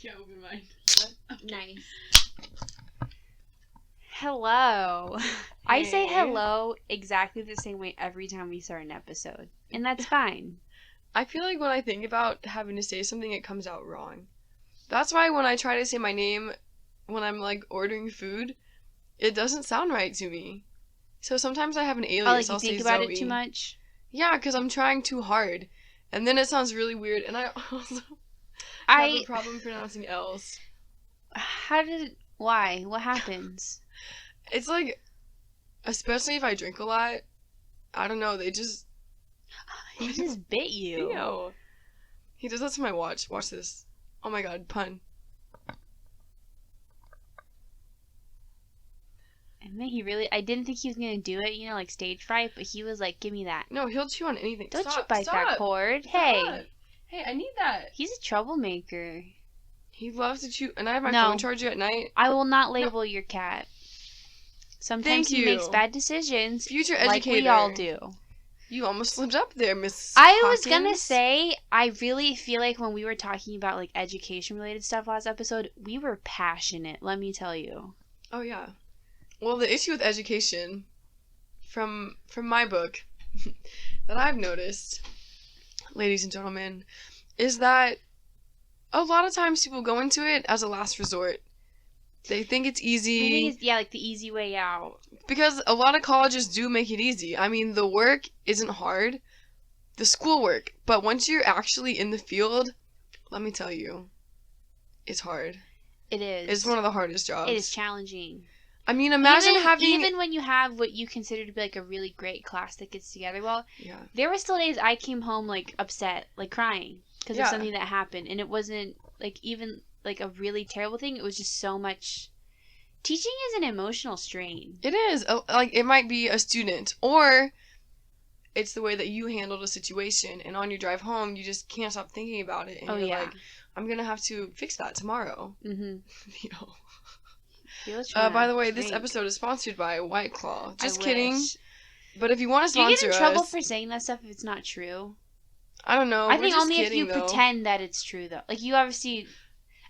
can't open mine. Nice. Hello. I say hello exactly the same way every time we start an episode. And that's fine. I feel like when I think about having to say something, it comes out wrong. That's why when I try to say my name when I'm, like, ordering food, it doesn't sound right to me. So sometimes I have an alias. Oh, like you I'll think say about Zoe. it too much? Yeah, because I'm trying too hard. And then it sounds really weird. And I also have a problem pronouncing L's. Why? What happens? It's like, especially if I drink a lot, I don't know, they just... He just bit you. Ew. He does that to my watch. Watch this. Oh my god, pun. And then I didn't think he was going to do it, like stage fright, but he was like, give me that. No, he'll chew on anything. Don't you bite that cord. Stop. Hey. Hey, I need that. He's a troublemaker. He loves to chew, and I have my phone charger at night. I will not label your cat. Sometimes he makes bad decisions. Future educator. Like we all do. You almost slipped up there, Miss I Hawkins. was gonna say, I really feel like when we were talking about like education-related stuff last episode, we were passionate, let me tell you. Oh, yeah. Well, the issue with education, from my book, that I've noticed, ladies and gentlemen, is that a lot of times people go into it as a last resort. They think it's easy. I think it's, like the easy way out. Because a lot of colleges do make it easy. I mean, the work isn't hard. The schoolwork. But once you're actually in the field, let me tell you, it's hard. It is. It's one of the hardest jobs. It is challenging. I mean, imagine even when you have what you consider to be like a really great class that gets together well. Yeah. There were still days I came home like upset, like crying because of something that happened, and it wasn't like even like a really terrible thing. It was just so much. Teaching is an emotional strain. It is. Like, it might be a student, or it's the way that you handled a situation, and on your drive home, you just can't stop thinking about it, and you're like, I'm gonna have to fix that tomorrow. Mm-hmm. By the way, this episode is sponsored by White Claw. Just kidding. But if you want to sponsor us... Do you get in trouble for saying that stuff if it's not true? I don't know. I think only if you pretend that it's true, though. Like, you obviously...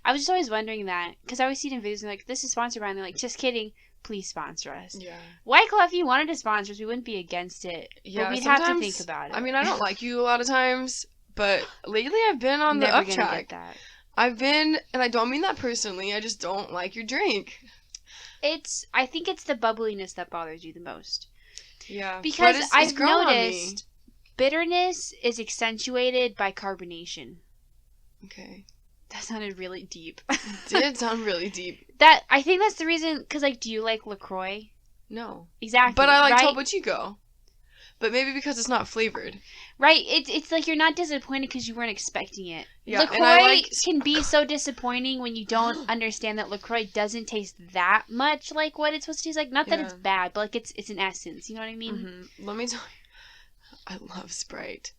I was just always wondering that, because I always see it in videos and like, this is sponsored by, and they're like, just kidding, please sponsor us. Yeah. White Claw, if you wanted to sponsor us, we wouldn't be against it. Yeah, but we'd have to think about it. I mean, I don't like you a lot of times, but lately I've been on the up track. I've been, and I don't mean that personally, I just don't like your drink. I think it's the bubbliness that bothers you the most. Yeah. Because I've noticed bitterness is accentuated by carbonation. Okay. That sounded really deep. It did sound really deep. I think that's the reason, because, like, do you like LaCroix? No. Exactly. But I like Topo Chico. But maybe because it's not flavored. Right. It's like you're not disappointed because you weren't expecting it. Yeah, LaCroix can be so disappointing when you don't understand that LaCroix doesn't taste that much like what it's supposed to taste like. Not that it's bad, but like it's an essence. You know what I mean? Mm-hmm. Let me tell you, I love Sprite.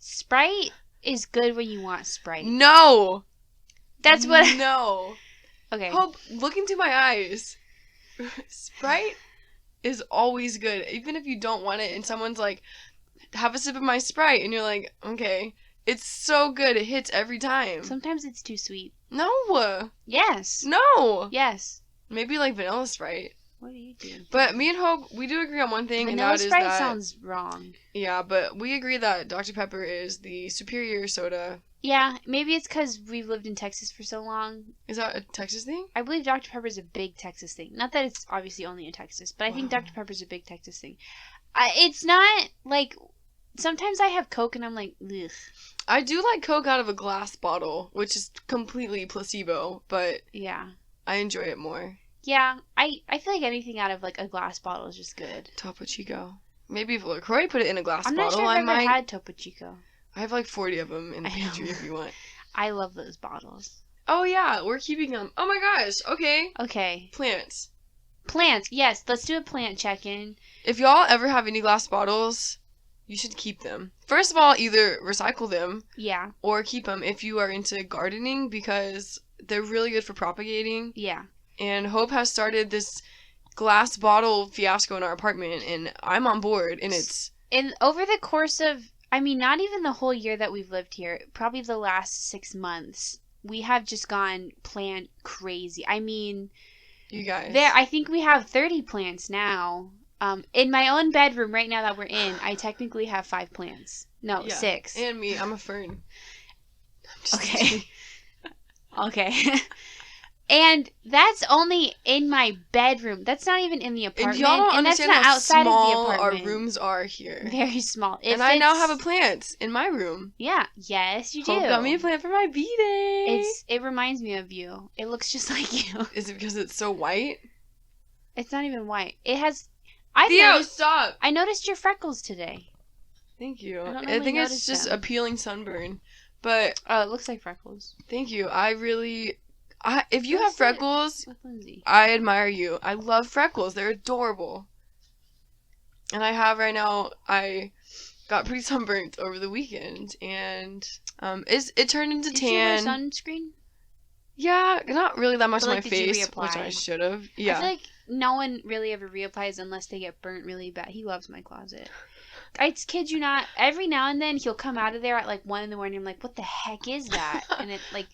Sprite is good when you want Sprite. No! That's what... No. Okay. Hope, look into my eyes. Sprite is always good. Even if you don't want it and someone's like, have a sip of my Sprite. And you're like, okay. It's so good. It hits every time. Sometimes it's too sweet. No. Yes. No. Yes. Maybe like vanilla Sprite. What do you do? But me and Hope, we do agree on one thing, vanilla and that Sprite is that... sounds wrong. Yeah, but we agree that Dr. Pepper is the superior soda. Yeah, maybe it's because we've lived in Texas for so long. Is that a Texas thing? I believe Dr. Pepper is a big Texas thing. Not that it's obviously only in Texas, but I think Dr. Pepper is a big Texas thing. It's not, like... Sometimes I have Coke and I'm like, ugh. I do like Coke out of a glass bottle, which is completely placebo, but... Yeah. I enjoy it more. Yeah, I feel like anything out of, like, a glass bottle is just good. Topo Chico. Maybe if LaCroix put it in a glass bottle, I'm not sure I've ever had Topo Chico. I have like 40 of them in the pantry if you want. I love those bottles. Oh, yeah, we're keeping them. Oh, my gosh. Okay. Okay. Plants. Plants. Yes, let's do a plant check-in. If y'all ever have any glass bottles, you should keep them. First of all, either recycle them. Yeah. Or keep them if you are into gardening because they're really good for propagating. Yeah. And Hope has started this glass bottle fiasco in our apartment, and I'm on board, and it's... And over the course of, I mean, not even the whole year that we've lived here, probably the last 6 months, we have just gone plant crazy. I mean, you guys. I think we have 30 plants now. In my own bedroom right now that we're in, I technically have 5 plants. No, 6. And me, I'm a fern. Okay. Okay. And that's only in my bedroom. That's not even in the apartment. And y'all don't and that's understand not how outside small of the apartment. our rooms are here. Very small. And I now have a plant in my room. Yeah. Yes, you do. Hope got me a plant for my B-Day. It reminds me of you. It looks just like you. Is it because it's so white? It's not even white. It has... Stop! I noticed your freckles today. Thank you. I think it's just a peeling sunburn. But... Oh, it looks like freckles. Thank you. If you have freckles, with Lindsay. I admire you. I love freckles. They're adorable. And I have right now, I got pretty sunburnt over the weekend. And it turned into tan. Did you wear sunscreen? Yeah, not really that much on my did face, you reapply? which I should have. Yeah. I feel like no one really ever reapplies unless they get burnt really bad. He loves my closet. I kid you not. Every now and then he'll come out of there at like 1 in the morning. I'm like, what the heck is that? And it like,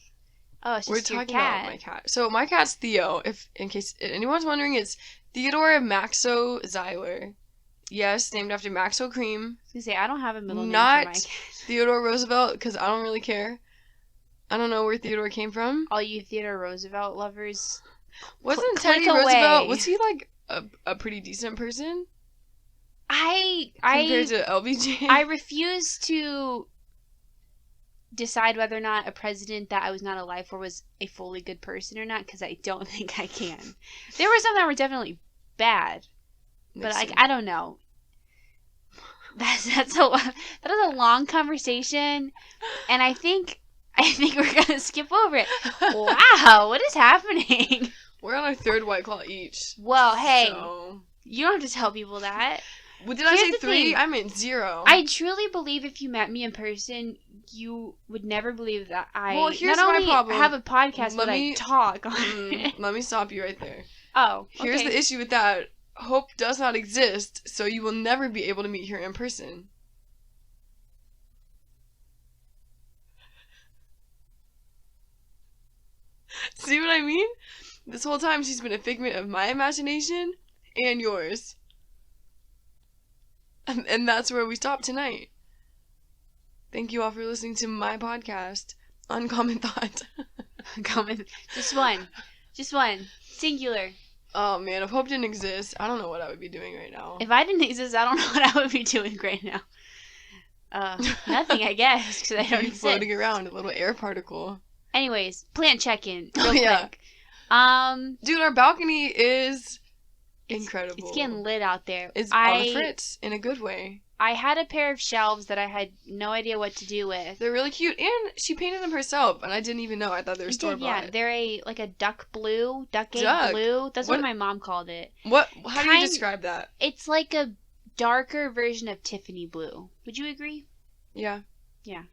oh, it's just your cat. We're talking about my cat. So my cat's Theo. In case anyone's wondering, it's Theodore Maxo Zyler. Yes, named after Maxo Cream. I was gonna say I don't have a middle name not for my cat. Theodore Roosevelt, because I don't really care. I don't know where Theodore came from. All you Theodore Roosevelt lovers. Wasn't Teddy Roosevelt? Was he like a pretty decent person? Compared to LBJ? I refuse to decide whether or not a president that I was not alive for was a fully good person or not, because I don't think I can. There were some that were definitely bad, but I don't know. That is a long conversation, and I think we're gonna skip over it. Wow, what is happening? We're on our 3rd White Claw each. Well, hey, you don't have to tell people that. Well, did I say 3? I meant 0. I truly believe if you met me in person, you would never believe that I here's not my only problem. have a podcast, but I talk on it. Let me stop you right there. Oh, okay. Here's the issue with that. Hope does not exist, so you will never be able to meet her in person. See what I mean? This whole time she's been a figment of my imagination and yours. And that's where we stop tonight. Thank you all for listening to my podcast, Uncommon Thought. Just one. Singular. Oh man, if Hope didn't exist, I don't know what I would be doing right now. If I didn't exist, I don't know what I would be doing right now. Nothing, I guess, because I don't exist. Floating around, a little air particle. Anyways, plant check-in, real quick. Dude, our balcony is incredible. It's getting lit out there. It's on the fritz, in a good way. I had a pair of shelves that I had no idea what to do with. They're really cute, and she painted them herself, and I didn't even know. I thought they were store-bought. Yeah, they're a duck egg blue. That's what my mom called it. What? How do you describe that? It's like a darker version of Tiffany blue. Would you agree? Yeah. Yeah.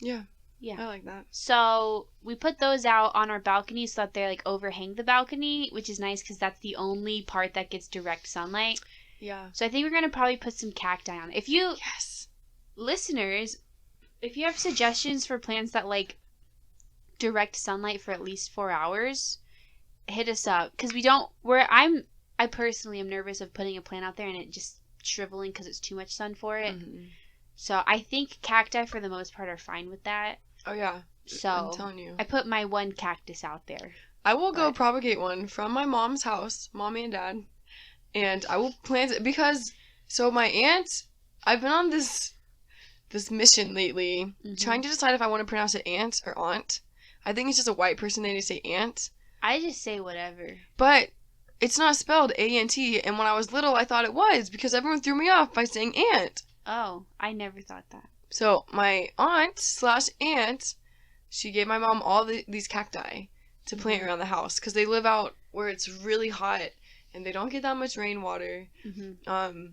Yeah. Yeah. I like that. So we put those out on our balcony so that they like overhang the balcony, which is nice because that's the only part that gets direct sunlight. Yeah. So I think we're going to probably put some cacti on it. If you, listeners, if you have suggestions for plants that like direct sunlight for at least 4 hours, hit us up. Because I personally am nervous of putting a plant out there and it just shriveling because it's too much sun for it. Mm-hmm. So I think cacti for the most part are fine with that. Oh yeah. So I'm telling you. I put my one cactus out there. I will go propagate one from my mom's house, mommy and dad. And I will plant it because, so my aunt, I've been on this mission lately, trying to decide if I want to pronounce it aunt or aunt. I think it's just a white person thing to say aunt. I just say whatever. But it's not spelled A-N-T, and when I was little, I thought it was because everyone threw me off by saying aunt. Oh, I never thought that. So my aunt/aunt, she gave my mom all these cacti to plant around the house because they live out where it's really hot. And they don't get that much rainwater. Mm-hmm.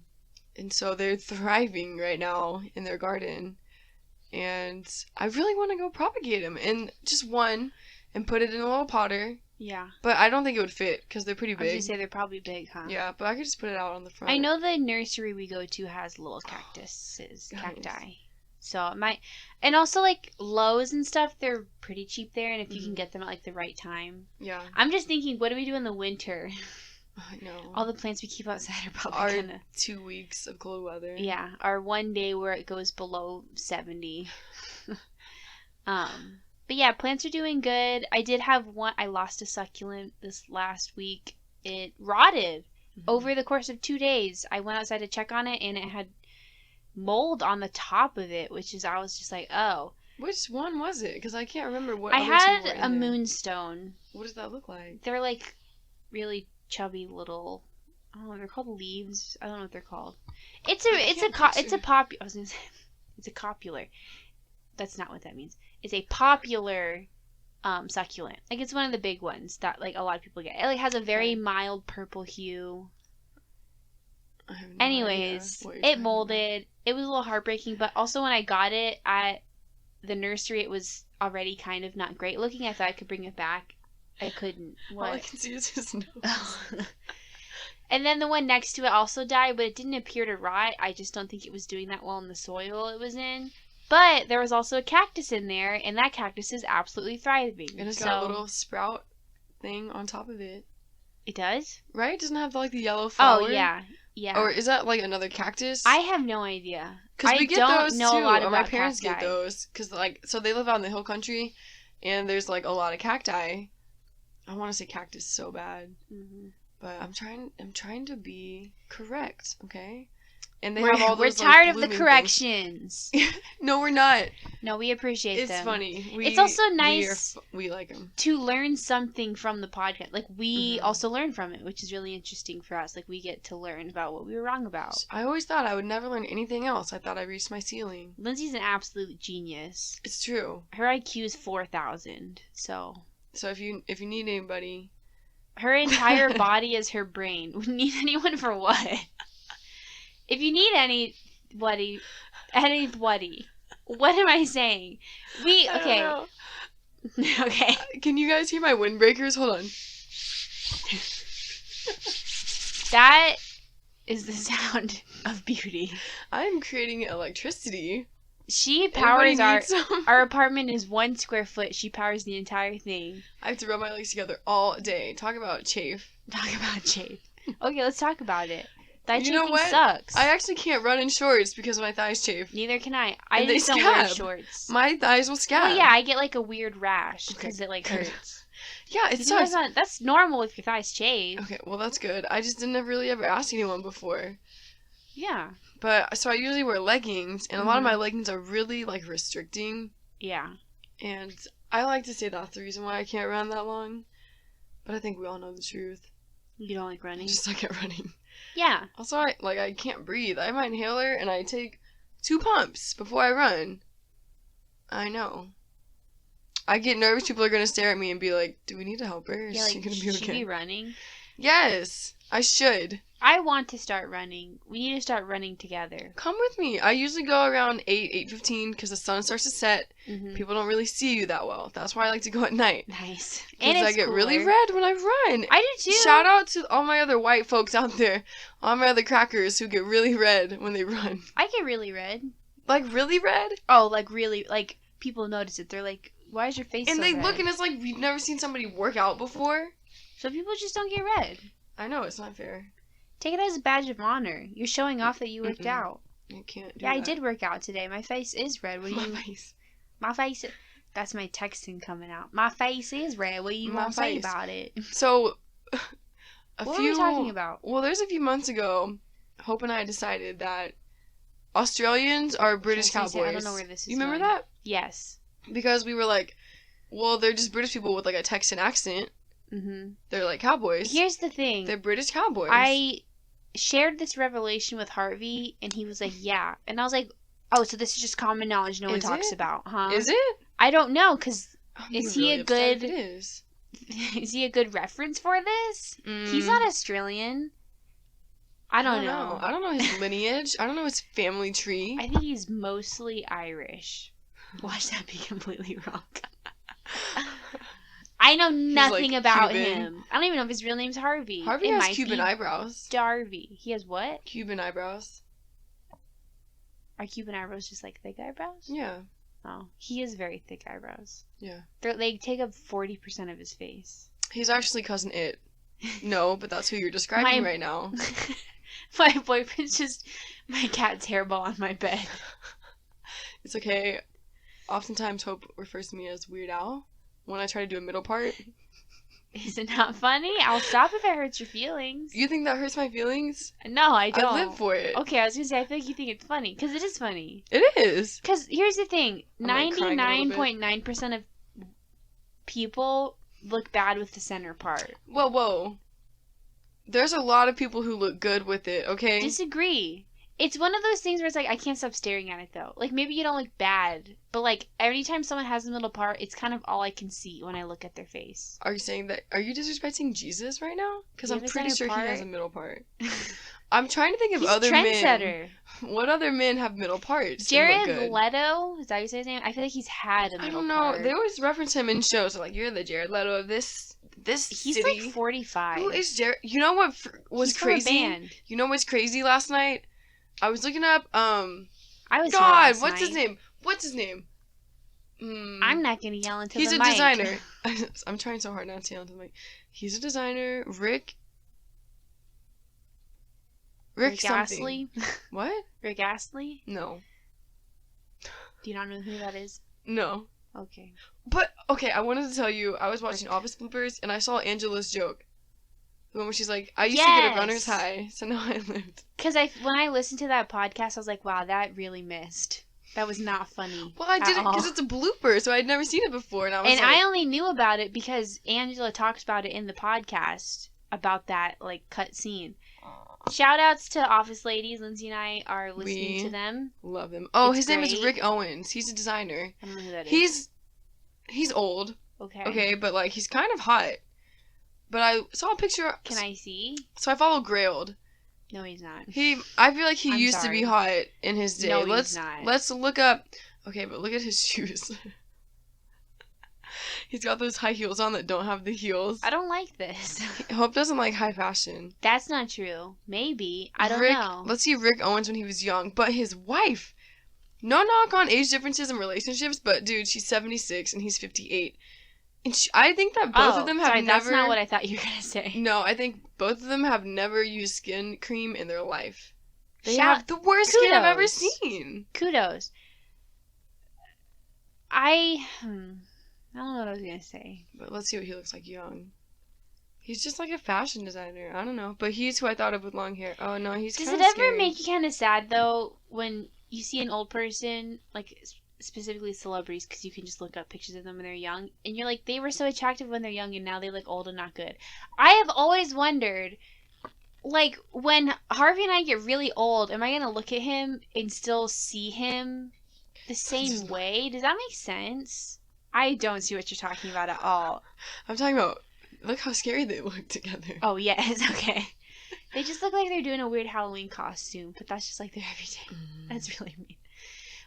And so they're thriving right now in their garden. And I really want to go propagate them. And just one and put it in a little potter. Yeah. But I don't think it would fit because they're pretty big. I was going to say they're probably big, huh? Yeah, but I could just put it out on the front. I know the nursery we go to has little cacti. So it might, and also like Lowe's and stuff, they're pretty cheap there, and if you can Mhm. get them at like the right time. Yeah. I'm just thinking, what do we do in the winter? I know. All the plants we keep outside are probably Our gonna. 2 weeks of cold weather. Yeah, our one day where it goes below 70. But yeah, plants are doing good. I did have one. I lost a succulent this last week. It rotted over the course of 2 days. I went outside to check on it, and it had mold on the top of it, which is I was just like, oh. Which one was it? Because I can't remember what. I other two had were in a there. moonstone. What does that look like? They're like really chubby little. I don't know. They're called leaves. I don't know what they're called. It's a copular. That's not what that means. It's a popular succulent. Like it's one of the big ones that like a lot of people get. It like has a very mild purple hue. I have no Anyways, idea what you're it talking molded. It was a little heartbreaking, but also when I got it at the nursery, it was already kind of not great looking. I thought I could bring it back. I couldn't. about. All I What? can see is his nose. And then the one next to it also died, but it didn't appear to rot. I just don't think it was doing that well in the soil it was in. But there was also a cactus in there, and that cactus is absolutely thriving. And it's got a little sprout thing on top of it. It does? Right? Doesn't it have like the yellow flower? Oh, yeah. Yeah. Or is that like another cactus? I have no idea. Because we get don't those know too. a lot Or about my parents cacti. get those. Because like, so they live out in the hill country, and there's like a lot of cacti. I want to say cactus so bad, Mm-hmm. but I'm trying to be correct, okay? And they We're, have all we're those. tired like, of the blooming corrections. things. No, we're not. No, we appreciate It's them. funny. It's also nice We like them. to learn something from the podcast. Like, we Mhm. also learn from it, which is really interesting for us. Like, we get to learn about what we were wrong about. I always thought I would never learn anything else. I thought I reached my ceiling. Lindsay's an absolute genius. It's true. Her IQ is 4,000, so... So if you need anybody, Her entire body is her brain. We need anyone for what? If you need anybody, what am I saying? I Okay. don't know. Okay. Can you guys hear my windbreakers? Hold on. That is the sound of beauty. I'm creating electricity. She Anybody powers our need some? our apartment is 1 square foot. She powers the entire thing. I have to rub my legs together all day. Talk about chafe. Talk about chafe. Okay, let's talk about it. Thigh You know chafing what? sucks. I actually can't run in shorts because my thighs chafe. Neither can I. I And they just don't wear scab. shorts. My thighs will scab. Well, yeah, I get like a weird rash because Okay, it like good. hurts. Yeah, it You know, sucks. that's normal if your thighs chafe. Okay, well that's good. I just didn't really ever ask anyone before. Yeah. But so I usually wear leggings, and a lot of Mhm. my leggings are really like restricting. Yeah. And I like to say that's the reason why I can't run that long. But I think we all know the truth. You don't like I running? just suck at running. Yeah. Also, I can't breathe. I have my inhaler, and I take 2 pumps before I run. I know. I get nervous. People are gonna stare at me and be like, "Do we need to help her? Is Yeah, she like, gonna be should she okay?" be running? Yes, I should. I want to start running. We need to start running together. Come with me. I usually go around 8:15 because the sun starts to set. Mm-hmm. People don't really see you that well. That's why I like to go at night. Nice. Because I get really cooler. red when I run. I do too. Shout out to all my other white folks out there, all my other crackers who get really red when they run. I get really red. Like really red? Oh, like really, like people notice it. They're like, "Why is your face And so they red?" look and it's like we've never seen somebody work out before. So people just don't get red. I know, it's not fair. Take it as a badge of honor. You're showing off that you worked Mm-mm. out. I can't do Yeah, that. I did work out today. My face is red. What do My you? face. My face. That's my texting coming out. My face is red. What do you My want to say face. about it? So, What are we talking about? Well, there's a few months ago, Hope and I decided that Australians are British I was cowboys. gonna say, I don't know where this is You remember going. that? Yes. Because we were like, well, they're just British people with like a Texan accent. Mm-hmm. They're like cowboys. Here's the thing. They're British cowboys. I shared this revelation with Harvey, and he was like, "Yeah," and I was like, "Oh, so this is just common knowledge no one Is talks it? about, huh?" Is it? I don't know, cause I'm Is really he a upset if good- It is. is he a good reference for this? He's not Australian. I don't know. I don't know his lineage. I don't know his family tree. I think he's mostly Irish. Watch that be completely wrong. I know nothing like about Cuban. him. I don't even know if his real name's Harvey. Harvey It has might Cuban be eyebrows. Darby. He has what? Cuban eyebrows. Are Cuban eyebrows just like thick eyebrows? Yeah. Oh, he has very thick eyebrows. Yeah. They take up 40% of his face. He's actually cousin It. No, but that's who you're describing right now. My boyfriend's just my cat's hairball on my bed. It's okay. Oftentimes Hope refers to me as Weird Al when I try to do a middle part. Is it not funny? I'll stop if it hurts your feelings. You think that hurts my feelings? No, I don't. I live for it. Okay, I was gonna say, I feel like you think it's funny. Because it is funny. It is. Because here's the thing. I'm, like, crying a little bit. 99.9% of people look bad with the center part. Whoa. There's a lot of people who look good with it, okay? Disagree. It's one of those things where it's like, I can't stop staring at it, though. Like, maybe you don't look bad, but, like, every time someone has a middle part, it's kind of all I can see when I look at their face. Are you saying that? Are you disrespecting Jesus right now? Because Do you I'm have a pretty center sure he part? has a middle part. I'm trying to think of He's other a trendsetter. men. What other men have middle parts? Jared and look good? Leto? Is that how you say his name? I feel like he's had a middle I don't know. part. They always reference him in shows. Like, you're the Jared Leto of this He's city. like 45. Who is Jared? You know what was He's from a crazy? band. You know what's crazy last night? I was looking up, I was God, here last what's his night. name? What's his name? I'm not gonna yell into He's the a mic. designer. I'm trying so hard not to yell into the mic. He's a designer. Rick something. Astley? What? Rick Astley? No. Do you not know who that is? No. Okay. But, okay, I wanted to tell you, I was watching Office bloopers, and I saw Angela's joke. The one where she's like, I used to get a runner's high, so now I lived. Because when I listened to that podcast, I was like, wow, that really missed. That was not funny. Well, I did it because it's a blooper, so I'd never seen it before, and I was and like... I only knew about it because Angela talks about it in the podcast, about that, like, cut scene. Shout outs to Office Ladies. Lindsay and I are listening to them. Love them. Oh, It's his name is great. Rick Owens. He's a designer. I don't know who that is. He's old. Okay. Okay, but, like, he's kind of hot. But I saw a picture... Can I see? So I follow Grailed. No, he's not. I feel like he I'm used to be sorry. hot in his day. No, let's he's not. let's look up. Okay, but look at his shoes. He's got those high heels on that don't have the heels. I don't like this. Hope doesn't like high fashion. That's not true. Maybe. I don't Rick, know. Let's see Rick Owens when he was young, but his wife. No knock on age differences in relationships, but dude, she's 76 and he's 58. And I think that both of them have sorry, never... that's not what I thought you were going to say. No, I think both of them have never used skin cream in their life. They Shout- have the worst skin I've ever Kudos. seen. Kudos. I don't know what I was going to say. But let's see what he looks like young. He's just like a fashion designer. I don't know. But he's who I thought of with long hair. Oh, no, he's Does kind it of ever scary. make you kind of sad, though, when you see an old person, like specifically celebrities, because you can just look up pictures of them when they're young, and you're like, they were so attractive when they're young, and now they look old and not good. I have always wondered, like, when Harvey and I get really old, am I going to look at him and still see him the same way? Does that make sense? I don't see what you're talking about at all. I'm talking about, look how scary they look together. Oh, yes, okay. They just look like they're doing a weird Halloween costume, but that's just like their everyday. That's really mean.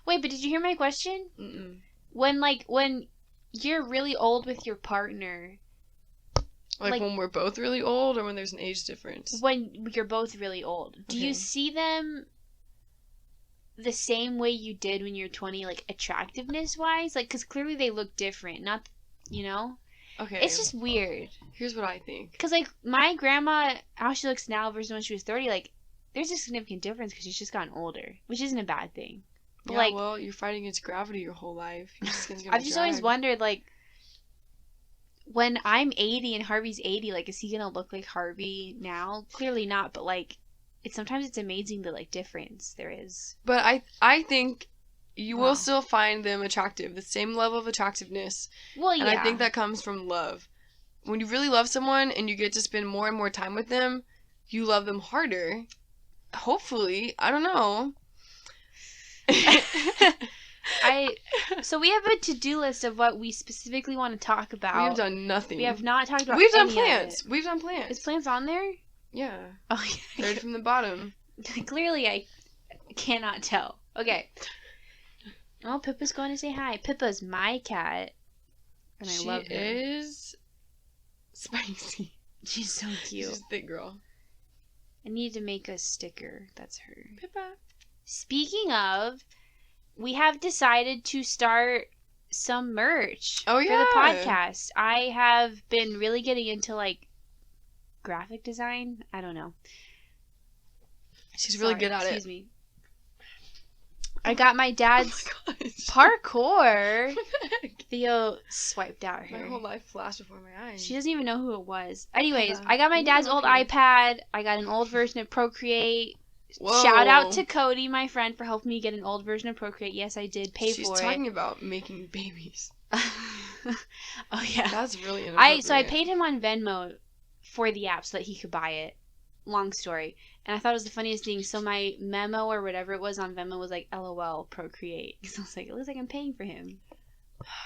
Wait, but did you hear my question? Mm-mm. When you're really old with your partner, Like when we're both really old or when there's an age difference? when you're both really old, do you Okay. see them the same way you did when you're 20, like attractiveness wise? Like, because clearly they look different. Not, you know? Okay. It's just weird. Here's what I think. Because, like, my grandma, how she looks now versus when she was 30, like, there's a significant difference because she's just gotten older, which isn't a bad thing. But, Yeah, like, well, you're fighting against gravity your whole life. Your skin's gonna I've just always drag. wondered, like, when I'm 80 and Harvey's 80, like, is he gonna look like Harvey now? Clearly not, but, like, sometimes it's amazing the, like, difference there is. But I think you Wow. will still find them attractive. The same level of attractiveness. Well, yeah. And I think that comes from love. When you really love someone and you get to spend more and more time with them, you love them harder. Hopefully. I don't know. So we have a to-do list of what we specifically want to talk about. We've done nothing. We have not talked about We've done any of plants. it. We've done plants. Is plants on there? Yeah. Oh, yeah. Third from the bottom. Clearly, I cannot tell. Okay. Oh, Pippa's going to say hi. Pippa's my cat, and I love her. She is spicy. She's so cute. She's a thick girl. I need to make a sticker. That's her. Pippa. speaking of, we have decided to start some merch Oh, for the yeah. podcast. I have been really getting into like graphic design. I don't know. She's really good at it. Excuse me. I got my dad's Oh my gosh. parkour. What the heck? Theo swiped out My her. whole life flashed before my eyes. She doesn't even know who it was. Anyways, Yeah. I got my You dad's don't old know who. iPad. I got an old version of Procreate. Whoa. Shout out to Cody, my friend, for helping me get an old version of Procreate. Yes, I did pay She's for talking about making babies. Oh yeah. That's really inappropriate. I paid him on Venmo for the app so that he could buy it. Long story. And I thought it was the funniest thing. So my memo or whatever it was on Venmo was like, LOL, Procreate. Because I was like, it looks like I'm paying for him.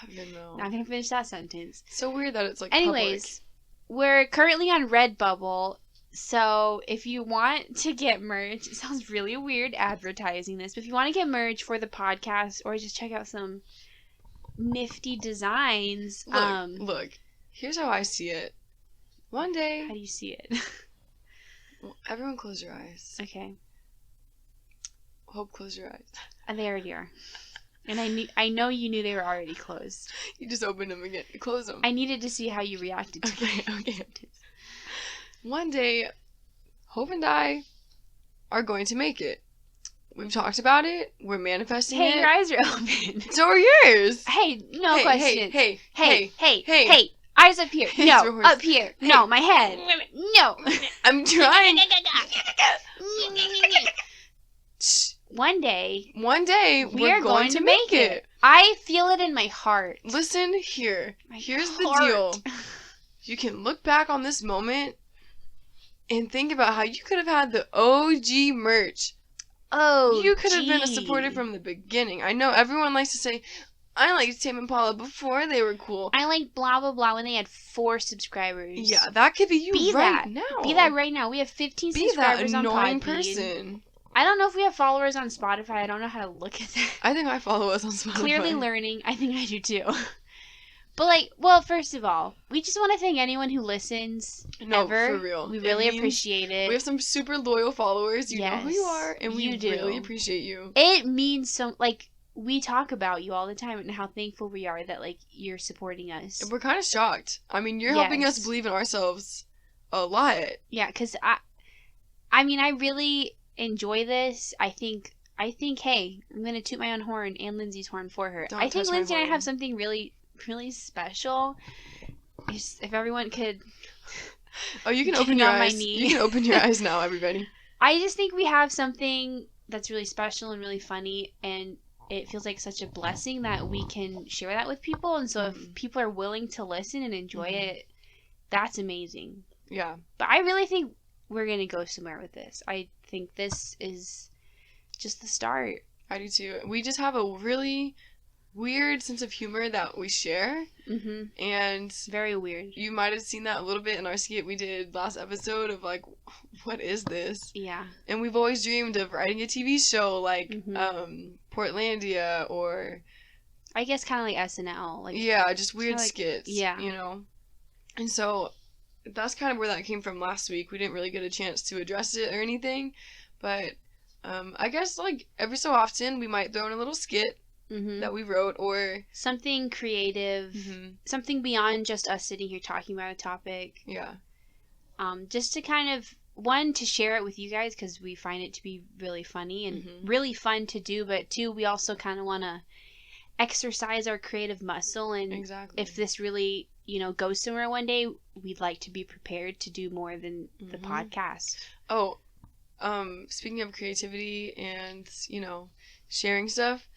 Venmo. Not gonna finish that sentence. So weird that it's like Anyways, we're currently on Redbubble. So if you want to get merch, it sounds really weird advertising this, but if you want to get merch for the podcast or just check out some nifty designs, public. Look, here's how I see it. One day, how do you see it? well, everyone close your eyes. Okay. Hope close your eyes. And they already are. And I know you knew they were already closed. You just open them again. Close them. I needed to see how you reacted to Okay. One day, Hope and I are going to make it. We've talked about it. We're manifesting it. Hey, your eyes are open. So are yours. Hey, no Hey, questions. hey. Eyes up here. Hey, No, horse. up here. Hey. No, my head. No. I'm trying. One day, we are going to make it. I feel it in my heart. Listen here. My Here's heart. the deal. You can look back on this moment and think about how you could have had the OG merch. Oh, You could have been a supporter from the beginning. I know everyone likes to say, I liked Tame Impala before they were cool. I like blah blah blah when they had 4 subscribers. Yeah, that could be you Be right that. now. Be that right now. We have 15 Be that subscribers on annoying Podbean. person. I don't know if we have followers on Spotify. I don't know how to look at that. I think I follow us on Spotify. Clearly learning. I think I do too. But like, well, first of all, we just want to thank anyone who listens. No, ever. for real. We It really means appreciate it. We have some super loyal followers. You know who you Yes, are, and we you do. really appreciate you. It means so, like, we talk about you all the time and how thankful we are that, like, you're supporting us. And we're kind of shocked. I mean, you're helping us Yes. believe in ourselves a lot. Yeah, because I mean, I really enjoy this. I think, hey, I'm going to toot my own horn and Lindsay's horn for her. Don't I think touch my Lindsay and I horn. have something really, really special. If everyone could... Oh, you can Getting open your on my eyes. knee. You can open your eyes now, everybody. I just think we have something that's really special and really funny, and it feels like such a blessing that we can share that with people. And so if people are willing to listen and enjoy it, that's amazing. Yeah. But I really think we're going to go somewhere with this. I think this is just the start. I do too. We just have a really weird sense of humor that we share. Mm-hmm. And It's very weird. you might have seen that a little bit in our skit we did last episode of like, what is this? Yeah. And we've always dreamed of writing a TV show like Mhm. Portlandia or I guess kind of like SNL. Like, yeah, just weird kinda like- skits. yeah. You know? And so that's kind of where that came from last week. We didn't really get a chance to address it or anything. But I guess like every so often we might throw in a little skit mm-hmm. that we wrote or something creative, something beyond just us sitting here talking about a topic. Yeah. Just to kind of, one, to share it with you guys because we find it to be really funny and really fun to do, but two, we also kind of want to exercise our creative muscle, and Exactly. if this really, goes somewhere one day, we'd like to be prepared to do more than the podcast. Oh, speaking of creativity and, sharing stuff,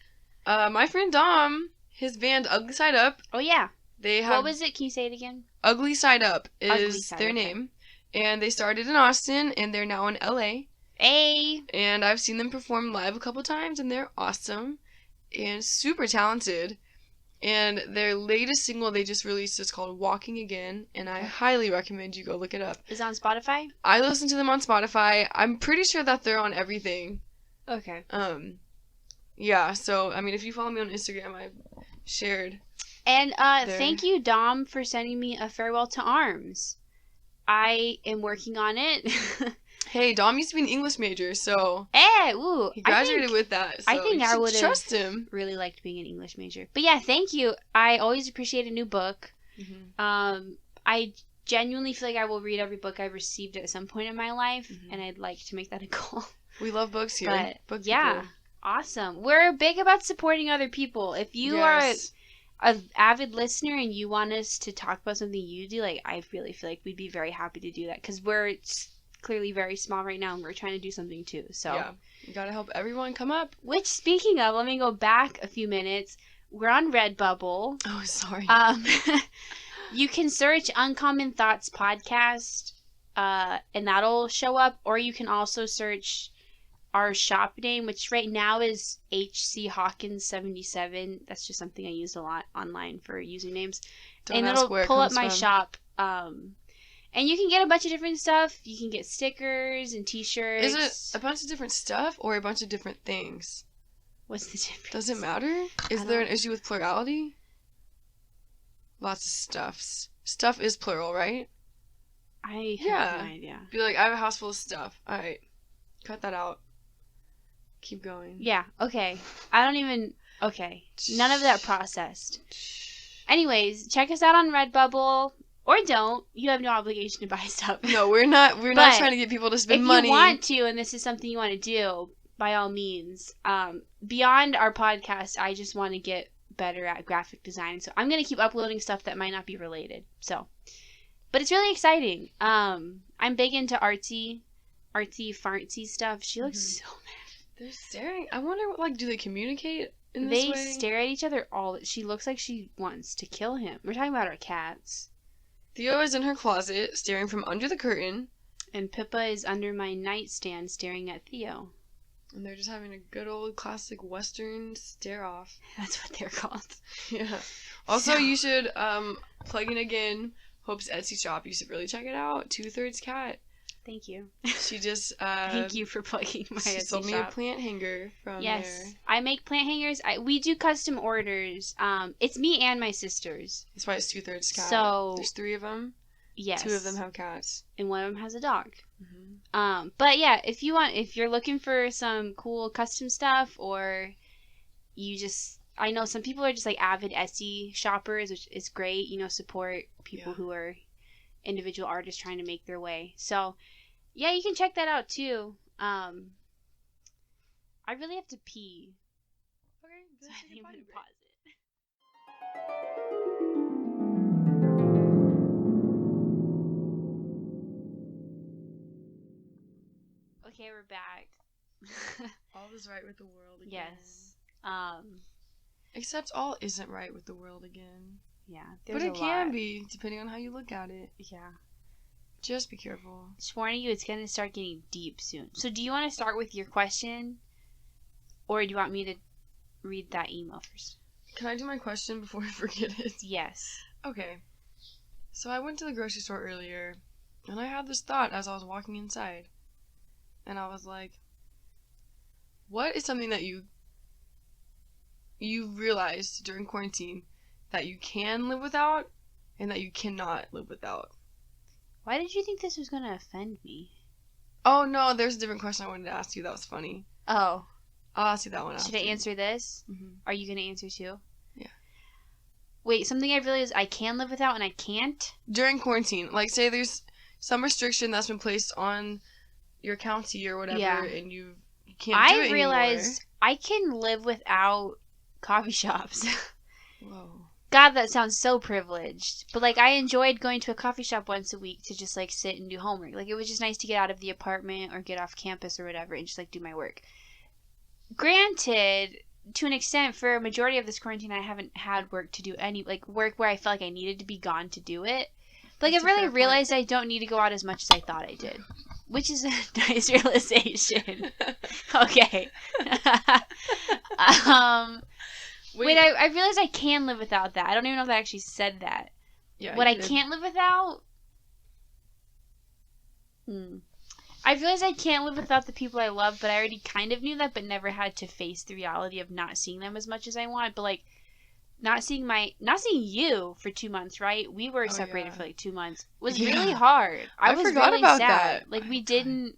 my friend Dom, his band Ugly Side Up, Oh yeah. they have What was it? Can you say it again? Ugly Side Up Ugly is Side, their okay. name. And they started in Austin and they're now in LA. Hey. And I've seen them perform live a couple times and they're awesome and super talented. And their latest single they just released is called Walking Again, and I highly recommend you go look it up. Is it on Spotify? I listen to them on Spotify. I'm pretty sure that they're on everything. Okay. Yeah, so I mean if you follow me on Instagram, I've shared. And there. thank you, Dom, for sending me a Farewell to Arms. I am working on it. Hey, Dom used to be an English major, so Ooh. he graduated with that. So I think you I should would have trust him. really liked being an English major. But yeah, thank you. I always appreciate a new book. I genuinely feel like I will read every book I've received at some point in my life, and I'd like to make that a goal. We love books here. But Book yeah, people. awesome. We're big about supporting other people. If you are an avid listener and you want us to talk about something you do, like, I really feel like we'd be very happy to do that, because we're clearly very small right now and we're trying to do something too. So yeah, you gotta help everyone come up. Which, speaking of, let me go back a few minutes. We're on Redbubble. Oh, sorry. You can search Uncommon Thots Podcast, and that'll show up. Or you can also search our shop name, which right now is HC Hawkins 77. That's just something I use a lot online for usernames. And it'll pull up my shop. And you can get a bunch of different stuff. You can get stickers and t-shirts. Is it a bunch of different stuff or a bunch of different things? What's the difference? Does it matter? Is there an issue with plurality? Lots of stuffs. Stuff is plural, right? I have no idea. Be like, I have a house full of stuff. Alright. Cut that out. Keep going. Yeah, okay. Okay. None of that processed. Anyways, check us out on Redbubble. Or don't. You have no obligation to buy stuff. No, we're not trying to get people to spend money. If you want to, and this is something you want to do, by all means. Beyond our podcast, I just want to get better at graphic design. So I'm going to keep uploading stuff that might not be related. But it's really exciting. I'm big into artsy fartsy stuff. She looks so mad. They're staring. I wonder, do they communicate in this way? They stare at each other she looks like she wants to kill him. We're talking about our cats. Theo is in her closet, staring from under the curtain. And Pippa is under my nightstand, staring at Theo. And they're just having a good old classic Western stare-off. That's what they're called. Yeah. Also, you should, plug in again, Hope's Etsy shop. You should really check it out. 2/3 cat. Thank you. She just, Thank you for plugging my Etsy shop. She sold me a plant hanger from there. Yes. I make plant hangers. We do custom orders. It's me and my sisters. That's why it's 2/3 cat. So there's 3 of them. Yes. 2 of them have cats. And one of them has a dog. But yeah, if you're looking for some cool custom stuff, or I know some people are just like avid Etsy shoppers, which is great. Support people who are individual artists trying to make their way. So yeah, you can check that out too. I really have to pee. Okay, so I think I'm gonna pause it. Okay, we're back. All is right with the world again. Yes. Except all isn't right with the world again. Yeah. But it can be, depending on how you look at it. Yeah. Just be careful. Just warning you, it's going to start getting deep soon. So do you want to start with your question? Or do you want me to read that email first? Can I do my question before I forget it? Yes. Okay. So I went to the grocery store earlier, and I had this thought as I was walking inside. And I was like, what is something that you realized during quarantine that you can live without and that you cannot live without? Why did you think this was going to offend me? Oh, no, there's a different question I wanted to ask you. That was funny. Oh. I'll ask you that one after. Should I answer this? Mm-hmm. Are you going to answer too? Yeah. Wait, something I realized I can live without and I can't? During quarantine. Like, say there's some restriction that's been placed on your county or whatever, and you can't do it anymore. I realized I can live without coffee shops. Whoa. God, that sounds so privileged. But, I enjoyed going to a coffee shop once a week to just, sit and do homework. It was just nice to get out of the apartment or get off campus or whatever and just, do my work. Granted, to an extent, for a majority of this quarantine, I haven't had work to do work where I felt like I needed to be gone to do it. But, I've really realized I don't need to go out as much as I thought I did. Which is a nice realization. Okay. Wait, I realized I can live without that. I don't even know if I actually said that. Yeah. What I can't live without? I realized I can't live without the people I love, but I already kind of knew that, but never had to face the reality of not seeing them as much as I want. But not seeing you for 2 months, right? We were separated for 2 months. Was really hard. I was forgot really about sad. that. We didn't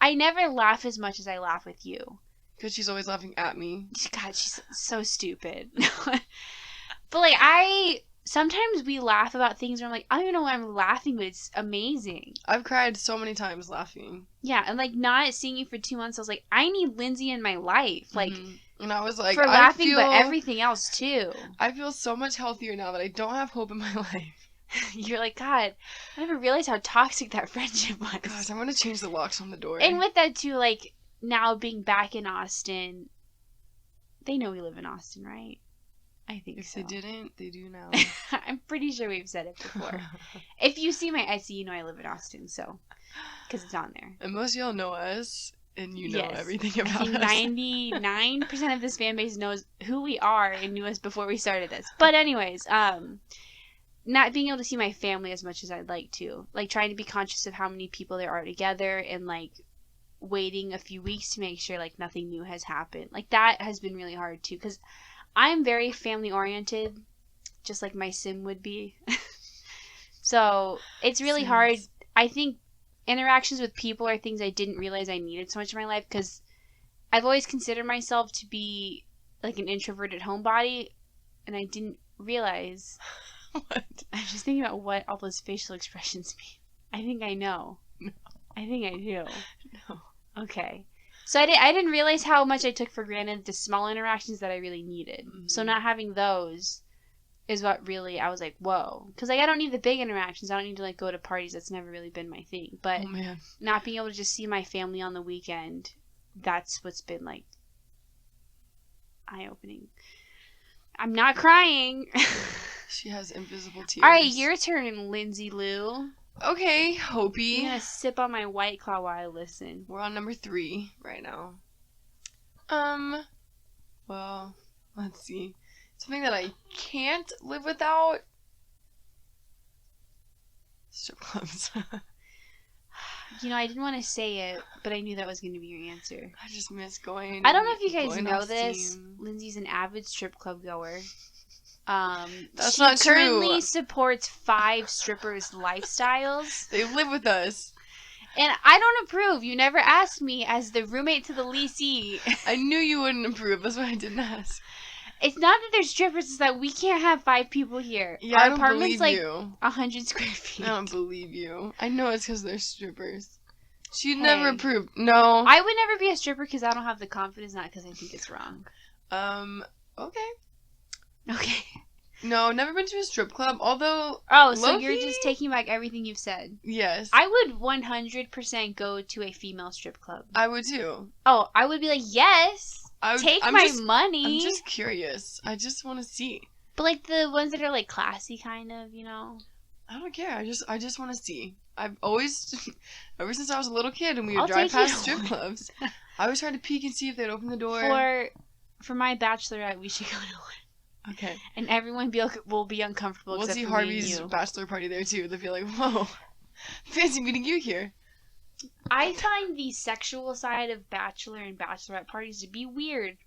I never laugh as much as I laugh with you. Because she's always laughing at me. God, she's so stupid. But like sometimes we laugh about things where I'm like, I don't even know why I'm laughing, but it's amazing. I've cried so many times laughing. Yeah, and like not seeing you for 2 months, I was like, I need Lindsay in my life. Like, and I was like, for laughing, but everything else too. I feel so much healthier now that I don't have hope in my life. You're like, God, I never realized how toxic that friendship was. Gosh, I'm going to change the locks on the door. And with that too, like, now being back in Austin, they know we live in Austin, right? I think if so. If they didn't, they do now. I'm pretty sure we've said it before. If you see my Etsy, you know I live in Austin, so, because it's on there. And most of y'all know us, and you know everything about us. I think 99% of this fan base knows who we are and knew us before we started this. But anyways, not being able to see my family as much as I'd like to. Like, trying to be conscious of how many people there are together and, like, waiting a few weeks to make sure, like, nothing new has happened. Like, that has been really hard, too, because I'm very family-oriented, just like my sim would be. So, it's really hard. I think interactions with people are things I didn't realize I needed so much in my life, because I've always considered myself to be, like, an introverted homebody, and I didn't realize... What? I'm just thinking about what all those facial expressions mean. I think I know. No. I think I do. No. Okay. So I didn't realize how much I took for granted the small interactions that I really needed. Mm-hmm. So not having those is what really, I was like, whoa. Because like, I don't need the big interactions. I don't need to like go to parties. That's never really been my thing. But not being able to just see my family on the weekend, that's what's been like eye-opening. I'm not crying. She has invisible tears. All right, your turn, Lindsay Lou. Okay, Hopi. I'm gonna sip on my White Claw while I listen. We're on number 3 right now. Well, let's see. Something that I can't live without. Strip clubs. You know, I didn't want to say it, but I knew that was going to be your answer. I just miss going. I don't know if you guys know this. Lindsay's an avid strip club goer. That's she not true. Currently supports 5 strippers' lifestyles. They live with us. And I don't approve. You never asked me as the roommate to the leasee. I knew you wouldn't approve. That's why I didn't ask. It's not that there's strippers, it's that we can't have 5 people here. Yeah, Our I don't apartment's believe like you. 100 square feet. I don't believe you. I know it's because they're strippers. She'd never approve. No. I would never be a stripper because I don't have the confidence, not because I think it's wrong. Okay. Okay. No, never been to a strip club, although... Oh, so you're just taking back everything you've said. Yes. I would 100% go to a female strip club. I would too. Oh, I would be like, yes, take my money. I'm just curious. I just want to see. But like the ones that are like classy kind of, you know? I don't care. I just want to see. I've always, ever since I was a little kid and we would drive past strip clubs, I always tried to peek and see if they'd open the door. For my bachelorette, we should go to one. Okay. And everyone will be uncomfortable. We'll see Harvey's bachelor party there too. They'll be like, whoa, fancy meeting you here. I find the sexual side of bachelor and bachelorette parties to be weird.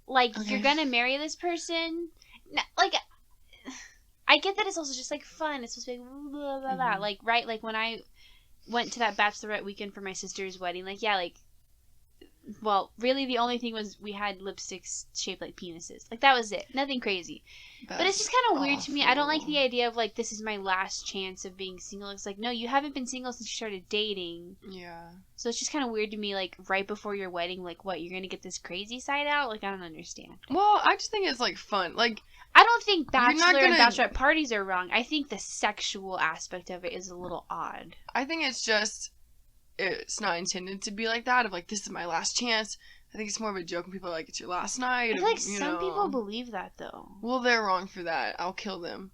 Like, you're gonna marry this person. Like, I get that it's also just like fun. It's supposed to be like, blah, blah, blah. Like, right? Like, when I went to that bachelorette weekend for my sister's wedding, like, yeah, like, well, really the only thing was we had lipsticks shaped like penises. Like, that was it. Nothing crazy. But it's just kind of weird to me. I don't like the idea of, like, this is my last chance of being single. It's like, no, you haven't been single since you started dating. Yeah. So it's just kind of weird to me, like, right before your wedding, like, what, you're going to get this crazy side out? Like, I don't understand. Well, I just think it's, like, fun. Like, I don't think bachelor and bachelorette parties are wrong. I think the sexual aspect of it is a little odd. I think it's just... It's not intended to be like that, of like, this is my last chance. I think it's more of a joke when people are like, it's your last night. I feel like some people believe that, though. Well, they're wrong for that. I'll kill them.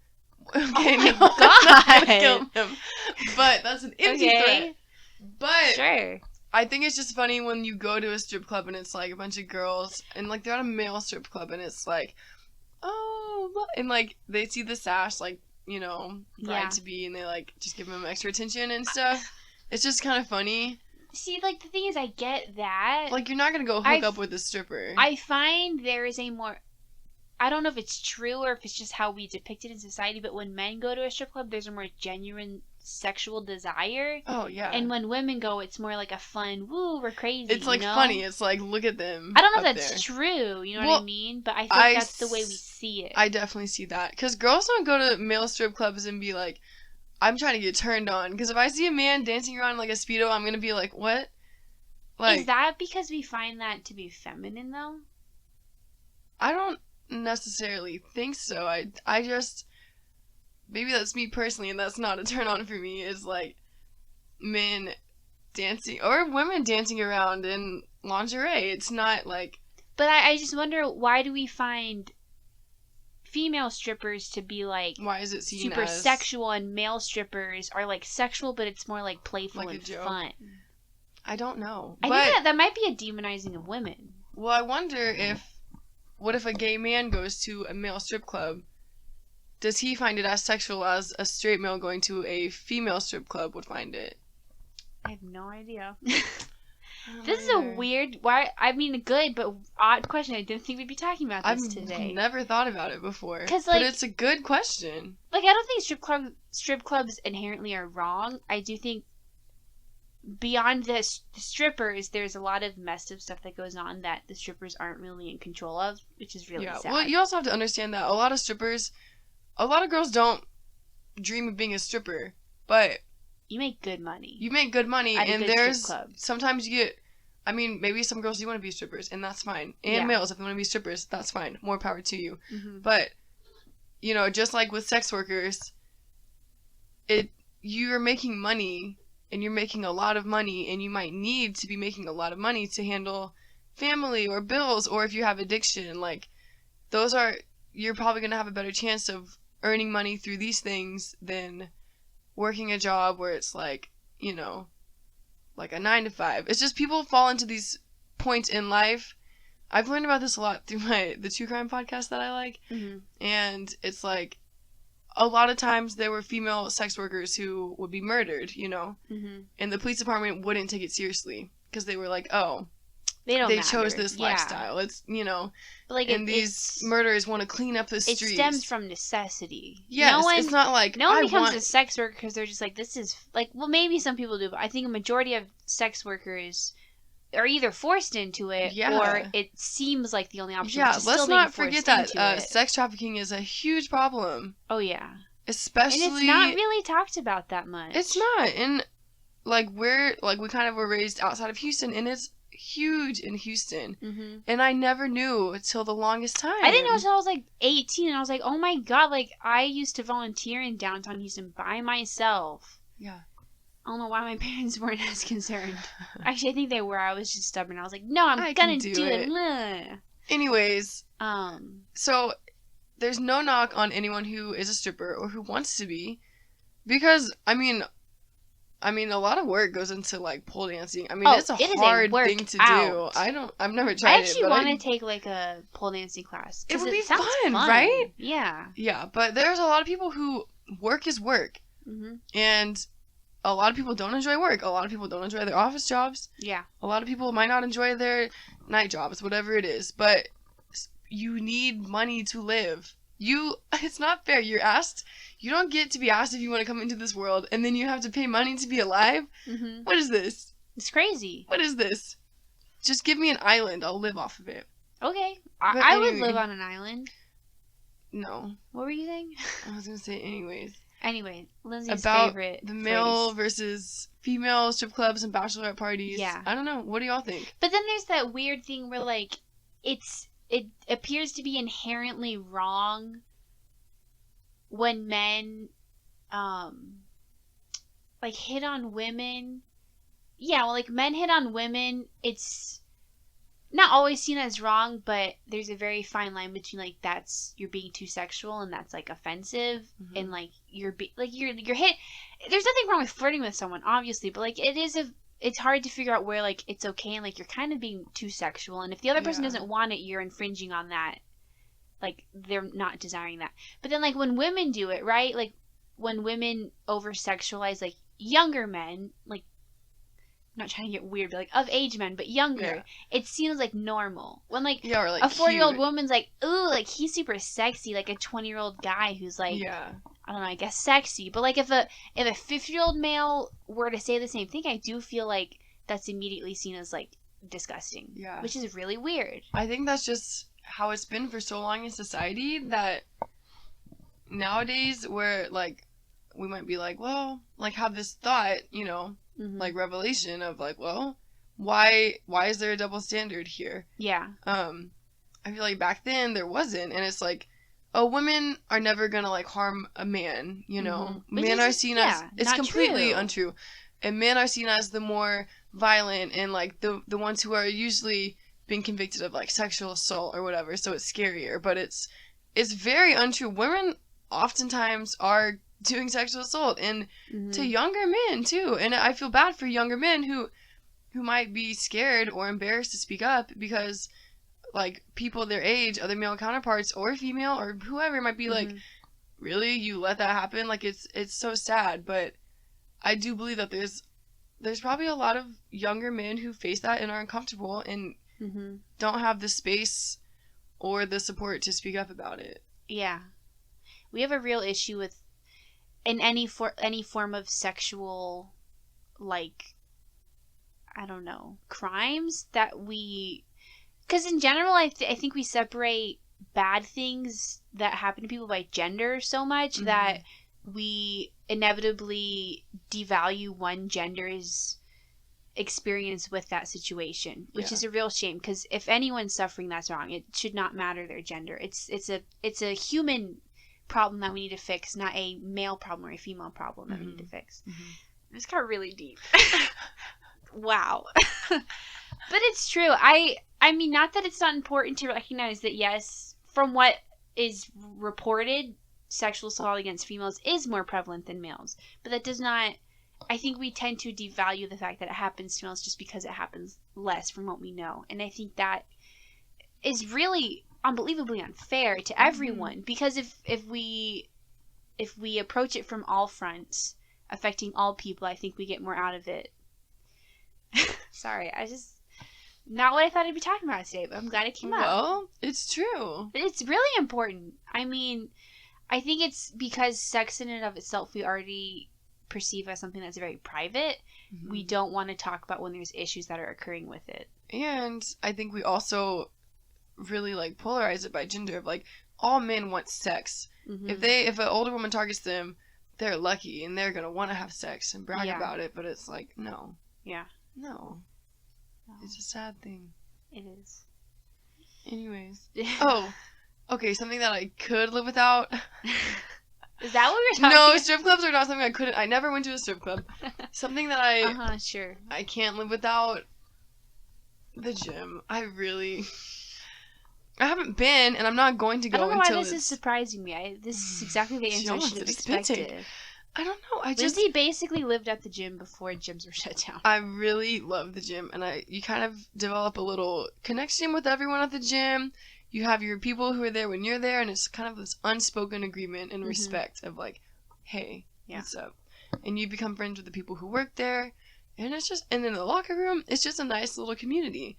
Okay, oh my God. I'm gonna kill them. But that's an empty threat. But sure. I think it's just funny when you go to a strip club and it's like a bunch of girls, and like they're at a male strip club and it's like, oh, and like they see the sash, like, you know, bride to be, and they like just give them extra attention and stuff. It's just kind of funny. See, like, the thing is, I get that. Like, you're not going to go hook up with a stripper. I find there is a more... I don't know if it's true or if it's just how we depict it in society, but when men go to a strip club, there's a more genuine sexual desire. Oh, yeah. And when women go, it's more like a fun, woo, we're crazy. It's like funny. It's like, look at them. I don't know if that's true, you know what I mean? But I feel like that's the way we see it. I definitely see that. Because girls don't go to male strip clubs and be like, I'm trying to get turned on. Because if I see a man dancing around like a Speedo, I'm going to be like, what? Is that because we find that to be feminine, though? I don't necessarily think so. I just... Maybe that's me personally, and that's not a turn on for me, is like men dancing, or women dancing around in lingerie. It's not like... But I just wonder, why do we find female strippers to be like... Why is it seen super as... sexual, and male strippers are like sexual, but it's more like playful like and fun? I don't know. I think that might be a demonizing of women. Well, I wonder if... What if a gay man goes to a male strip club? Does he find it as sexual as a straight male going to a female strip club would find it? I have no idea. This is a weird, good but odd question. I didn't think we'd be talking about this today. I've never thought about it before. But it's a good question. Like, I don't think strip clubs inherently are wrong. I do think beyond the strippers, there's a lot of messed up stuff that goes on that the strippers aren't really in control of, which is really sad. Well, you also have to understand that a lot of girls don't dream of being a stripper, but you make good money. And there's sometimes you get, maybe some girls do want to be strippers, and that's fine. And males, if they want to be strippers, that's fine. More power to you. Mm-hmm. But, just like with sex workers, you're making money, and you're making a lot of money, and you might need to be making a lot of money to handle family or bills, or if you have addiction, like, you're probably going to have a better chance of earning money through these things than working a job where it's like, like a 9-to-5. It's just people fall into these points in life. I've learned about this a lot through the true crime podcast that I like. Mm-hmm. And it's like, a lot of times there were female sex workers who would be murdered, mm-hmm. and the police department wouldn't take it seriously because they were like, oh, they chose this lifestyle. It's, but like, and these murderers want to clean up the streets. It stems from necessity. Yes, it's not like no one becomes a sex worker because they're just like, this is like, well, maybe some people do, but I think a majority of sex workers are either forced into it or it seems like the only option. Yeah, let's not forget that sex trafficking is a huge problem. Oh yeah, especially, and it's not really talked about that much. It's not, and we kind of were raised outside of Houston, and it's huge in Houston. Mm-hmm. And I never knew until the longest time. I didn't know until I was like 18, and I was like, oh my god, like I used to volunteer in downtown Houston by myself. Yeah. I don't know why my parents weren't as concerned. Actually, I think they were. I was just stubborn. I was like, no, I'm gonna do it. Anyways, so there's no knock on anyone who is a stripper or who wants to be, because I mean, a lot of work goes into like pole dancing. It's a hard thing to do. I've never tried it. I actually want to take like a pole dancing class. It would be fun, right? Yeah. Yeah, but there's a lot of people who work is work, mm-hmm. and a lot of people don't enjoy work. A lot of people don't enjoy their office jobs. Yeah. A lot of people might not enjoy their night jobs, whatever it is. But you need money to live. It's not fair. You don't get to be asked if you want to come into this world, and then you have to pay money to be alive? Mm-hmm. What is this? It's crazy. What is this? Just give me an island. I'll live off of it. Okay. I would live on an island. No. What were you saying? I was going to say anyways. Anyway, Lindsay's about favorite the male versus female strip clubs and bachelorette parties. Yeah. I don't know. What do y'all think? But then there's that weird thing where, like, it appears to be inherently wrong when men, like, hit on women. Yeah, well, like, men hit on women, it's not always seen as wrong, but there's a very fine line between, like, you're being too sexual and that's, like, offensive, mm-hmm. and, like, you're hit. There's nothing wrong with flirting with someone, obviously, but, like, it's hard to figure out where, like, it's okay and, like, you're kind of being too sexual, and if the other person doesn't want it, you're infringing on that. Like, they're not desiring that. But then, like, when women do it, right? Like, when women over-sexualize, like, younger men, like, I'm not trying to get weird, but like of age men, but younger, it seems like normal. When like, or like a 40-year-old woman's like, ooh, like he's super sexy, like a 20-year-old guy who's like, I don't know, I guess sexy. But like if a 50-year-old male were to say the same thing, I do feel like that's immediately seen as like disgusting. Yeah. Which is really weird. I think that's just how it's been for so long in society, that nowadays where like we might be like, well, like have this thought, you know, like revelation of like, well, why is there a double standard here? Yeah. I feel like back then there wasn't, and it's like, oh, women are never gonna like harm a man, you know. Men are seen as, it's completely untrue, and men are seen as the more violent and like the ones who are usually being convicted of like sexual assault or whatever, so it's scarier. But it's very untrue. Women oftentimes are doing sexual assault, and to younger men too, and I feel bad for younger men who might be scared or embarrassed to speak up, because like people their age, other male counterparts or female or whoever might be like, really, you let that happen? Like it's so sad. But I do believe that there's probably a lot of younger men who face that and are uncomfortable and don't have the space or the support to speak up about it. Yeah, we have a real issue with in any form of sexual, like, I don't know, crimes that we, because in general I think we separate bad things that happen to people by gender so much that we inevitably devalue one gender's experience with that situation, which is a real shame, because if anyone's suffering, that's wrong. It should not matter their gender. It's a human problem that we need to fix, not a male problem or a female problem that we need to fix. This got really deep. Wow. But it's true. I mean, not that it's not important to recognize that, yes, from what is reported, sexual assault against females is more prevalent than males. But that does not, I think we tend to devalue the fact that it happens to males just because it happens less from what we know. And I think that is really unbelievably unfair to everyone, because if we approach it from all fronts, affecting all people, I think we get more out of it. Sorry, I just, not what I thought I'd be talking about today, but I'm glad it came up. Well, it's true. It's really important. I mean, I think it's because sex in and of itself we already perceive as something that's very private. We don't want to talk about when there's issues that are occurring with it. And I think we also really like polarize it by gender, of like, all men want sex. If an older woman targets them, they're lucky and they're gonna want to have sex and brag about it. But it's like, no. No. It's a sad thing. It is. Anyways. Oh, okay, something that I could live without. Is that what we were talking No, strip clubs are not something I couldn't. I never went to a strip club. Something that I can't live without. The gym. I haven't been, and I'm not going to go until. I don't know why this is surprising me. This is exactly the answer I should have expected. I don't know. Lizzie basically lived at the gym before gyms were shut down. I really love the gym, and you kind of develop a little connection with everyone at the gym. You have your people who are there when you're there, and it's kind of this unspoken agreement and respect of like, hey, what's up? And you become friends with the people who work there, and and in the locker room, it's just a nice little community.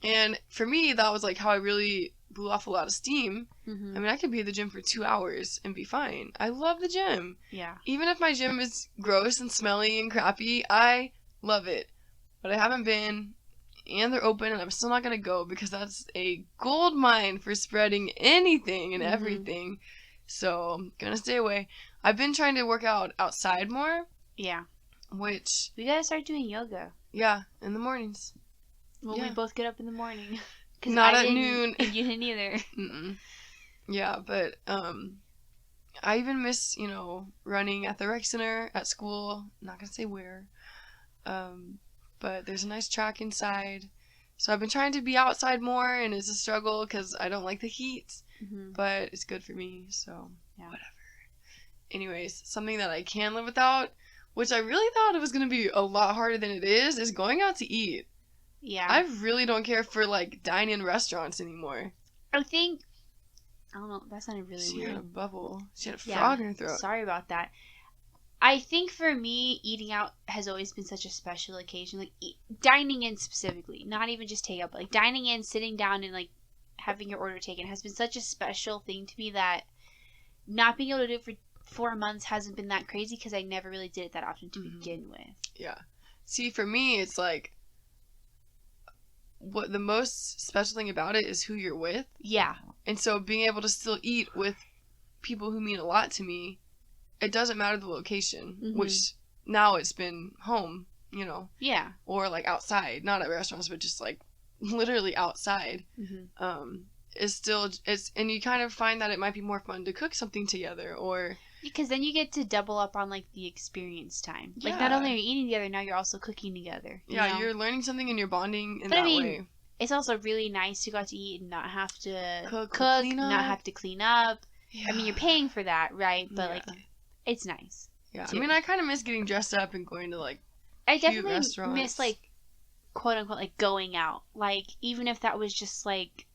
And for me, that was like how I really blew off a lot of steam. I mean, I could be at the gym for 2 hours and be fine. I love the gym. Yeah. Even if my gym is gross and smelly and crappy, I love it. But I haven't been, and they're open, and I'm still not going to go because that's a gold mine for spreading anything and everything. So I'm going to stay away. I've been trying to work out outside more. Yeah. Which... we got to start doing yoga. Yeah, in the mornings. Well, we both get up in the morning. Not at noon. And you didn't either. Yeah, but I even miss, running at the rec center at school. I'm not gonna say where. But there's a nice track inside. So I've been trying to be outside more, and it's a struggle because I don't like the heat. But it's good for me, so whatever. Anyways, something that I can live without, which I really thought it was gonna be a lot harder than it is going out to eat. Yeah. I really don't care for, like, dine-in restaurants anymore. I don't know, that sounded really weird. She had a bubble. She had a frog in her throat. Sorry about that. I think for me, eating out has always been such a special occasion. Like, dining in specifically. Not even just takeout, but, like, dining in, sitting down, and, like, having your order taken has been such a special thing to me that not being able to do it 4 months hasn't been that crazy because I never really did it that often to begin with. Yeah. See, for me, it's like, what the most special thing about it is who you're with. Yeah. And so being able to still eat with people who mean a lot to me, it doesn't matter the location, which now it's been home, you know. Yeah. Or like outside, not at restaurants, but just like literally outside. Is still, and you kind of find that it might be more fun to cook something together, or because then you get to double up on like the experience time. Yeah. Like not only are you eating together, now you're also cooking together. You know? You're learning something and you're bonding in But that I mean, way. It's also really nice to go out to eat and not have to Cook, not have to clean up. Yeah. I mean, you're paying for that, right? But like, it's nice. Yeah, too. I mean, I kind of miss getting dressed up and going to like I cute definitely restaurants. miss like quote unquote like going out. Like even if that was just like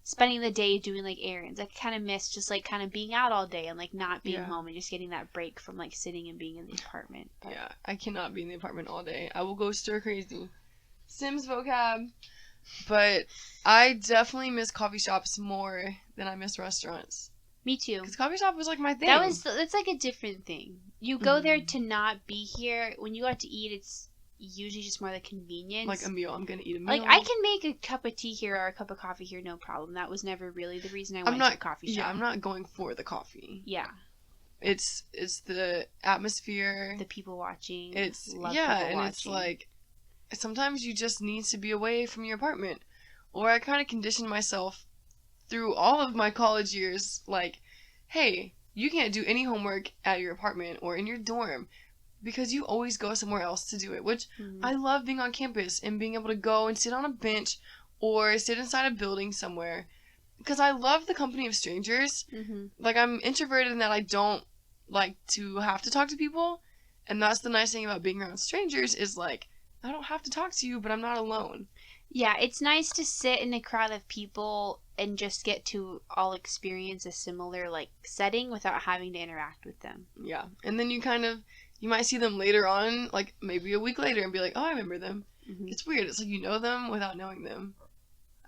spending the day doing like errands, I kind of miss just like kind of being out all day and like not being home and just getting that break from like sitting and being in the apartment. Yeah, I cannot be in the apartment all day. I will go stir crazy. Sims vocab. But I definitely miss coffee shops more than I miss restaurants. Me too. Because coffee shop was like my thing. That's like a different thing. You go there to not be here. When you go out to eat, it's usually just more the convenience. Like a meal. I'm gonna eat a meal. Like I can make a cup of tea here or a cup of coffee here, no problem. That was never really the reason I went to a coffee shop. Yeah, I'm not going for the coffee. Yeah. It's the atmosphere. The people watching. It's Love yeah, people and watching. it's like sometimes you just need to be away from your apartment. Or I kind of conditioned myself through all of my college years, like, hey, you can't do any homework at your apartment or in your dorm because you always go somewhere else to do it, which I love being on campus and being able to go and sit on a bench or sit inside a building somewhere because I love the company of strangers. Like, I'm introverted in that I don't like to have to talk to people, and that's the nice thing about being around strangers is, like, I don't have to talk to you, but I'm not alone. Yeah, it's nice to sit in a crowd of people and just get to all experience a similar, like, setting without having to interact with them. Yeah, and then you might see them later on, like, maybe a week later, and be like, oh, I remember them. It's weird. It's like you know them without knowing them.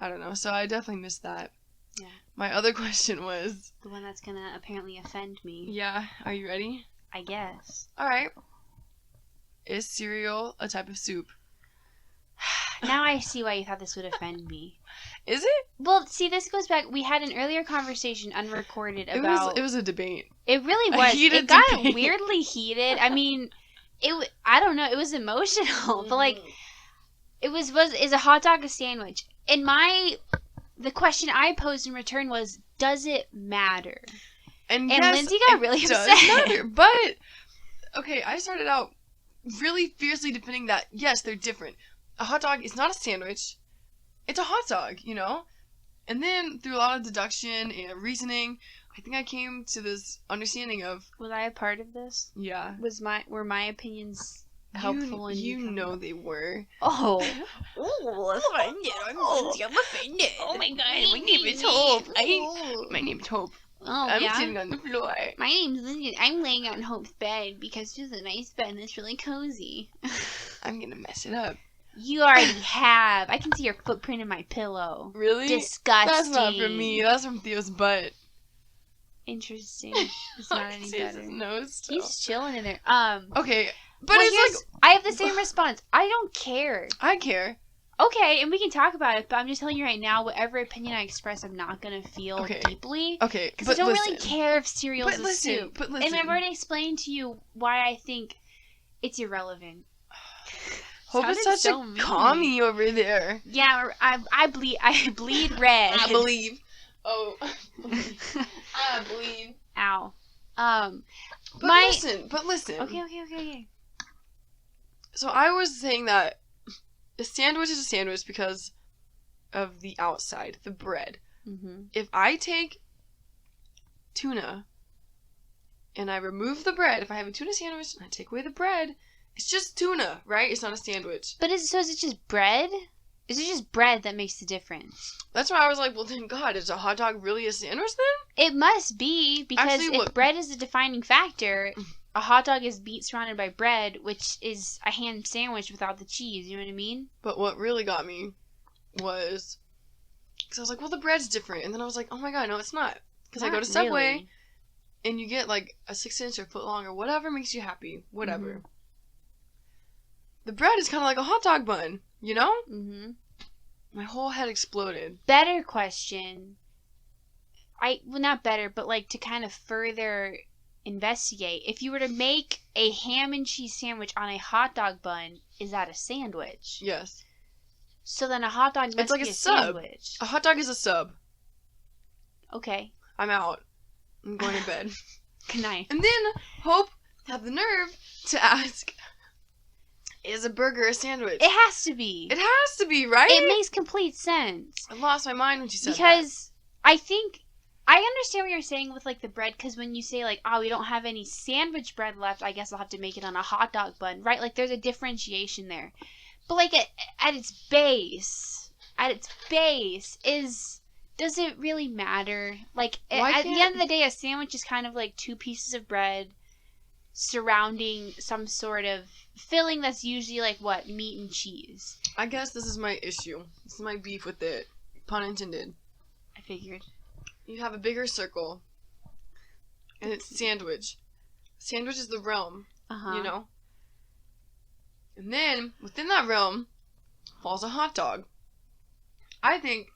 I don't know, so I definitely miss that. Yeah. My other question was... the one that's gonna apparently offend me. Yeah, are you ready? I guess. Alright. Is cereal a type of soup? Now I see why you thought this would offend me. Is it? Well, see, this goes back. We had an earlier conversation, unrecorded, about... It was a debate. It really was. It got debate. weirdly heated. I mean, I don't know. It was emotional. But, like, is a hot dog a sandwich? And the question I posed in return was, does it matter? And yes, Lindsay got really upset. Does matter, but, okay, I started out really fiercely defending that, yes, they're different. A hot dog is not a sandwich. It's a hot dog, you know? And then, through a lot of deduction and reasoning, I think I came to this understanding of... Was I a part of this? Yeah. Were my opinions helpful? You know they were. Oh. I'm offended. Oh my god. My name is Hope. My name is Hope. Oh, I'm yeah? sitting on the floor. My name's Lindsay. I'm laying on Hope's bed because she's a nice bed and it's really cozy. I'm gonna mess it up. You already have. I can see your footprint in my pillow. Really? Disgusting. That's not from me. That's from Theo's butt. Interesting. It's not any better. His nose still. He's chilling in there. Okay, but well, it's like I have the same response. I don't care. I care. Okay, and we can talk about it, but I'm just telling you right now, whatever opinion I express, I'm not gonna feel deeply. Okay, because I don't really care if cereal's a soup. But listen, and I've already explained to you why I think it's irrelevant. Hope is such a commie over there. Yeah, I bleed red. I believe. Oh. I believe. Ow. But listen. Okay. So I was saying that a sandwich is a sandwich because of the outside, the bread. If I take tuna and I remove the bread, if I have a tuna sandwich and I take away the bread, it's just tuna, right? It's not a sandwich. But is it just bread? Is it just bread that makes the difference? That's why I was like, well, then, God, is a hot dog really a sandwich then? It must be, because actually, if bread is a defining factor, a hot dog is meat surrounded by bread, which is a ham sandwich without the cheese, you know what I mean? But what really got me was, because I was like, well, the bread's different. And then I was like, oh my God, no, it's not. Because I go to Subway, and you get like a 6-inch or foot long or whatever makes you happy. Whatever. Mm-hmm. The bread is kind of like a hot dog bun, you know? Mm-hmm. My whole head exploded. Better question. Well, not better, but like to kind of further investigate. If you were to make a ham and cheese sandwich on a hot dog bun, is that a sandwich? Yes. So then a hot dog must like be a a sub. sandwich. A hot dog is a sub. Okay. I'm out. I'm going to bed. Good night. And then Hope had the nerve to ask, is a burger a sandwich? It has to be. It has to be, right? It makes complete sense. I lost my mind when she said because I think I understand what you're saying with like the bread, because when you say like, oh, we don't have any sandwich bread left, I guess I'll have to make it on a hot dog bun, right? Like there's a differentiation there. But like at its base does it really matter? Like at the end of the day, a sandwich is kind of like two pieces of bread surrounding some sort of filling that's usually like what, meat and cheese. I guess this is my issue. This is my beef with it. Pun intended. I figured. You have a bigger circle, and it's sandwich. Sandwich is the realm, you know? And then, within that realm, falls a hot dog. I think,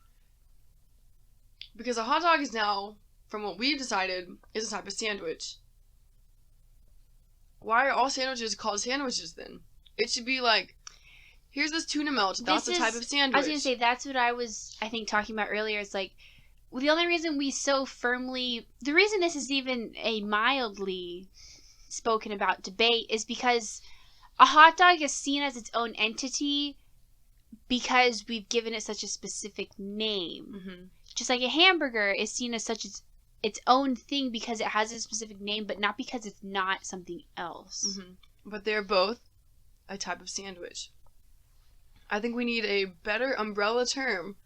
because a hot dog is now, from what we've decided, is a type of sandwich. Why are all sandwiches called sandwiches then? It should be like, here's this tuna melt, that's a type of sandwich. I was going to say, that's what I was, I think, talking about earlier. It's like, well, the only reason the reason this is even a mildly spoken about debate is because a hot dog is seen as its own entity because we've given it such a specific name. Mm-hmm. Just like a hamburger is seen as such its own thing because it has a specific name, but not because it's not something else. Mm-hmm. But they're both a type of sandwich. I think we need a better umbrella term.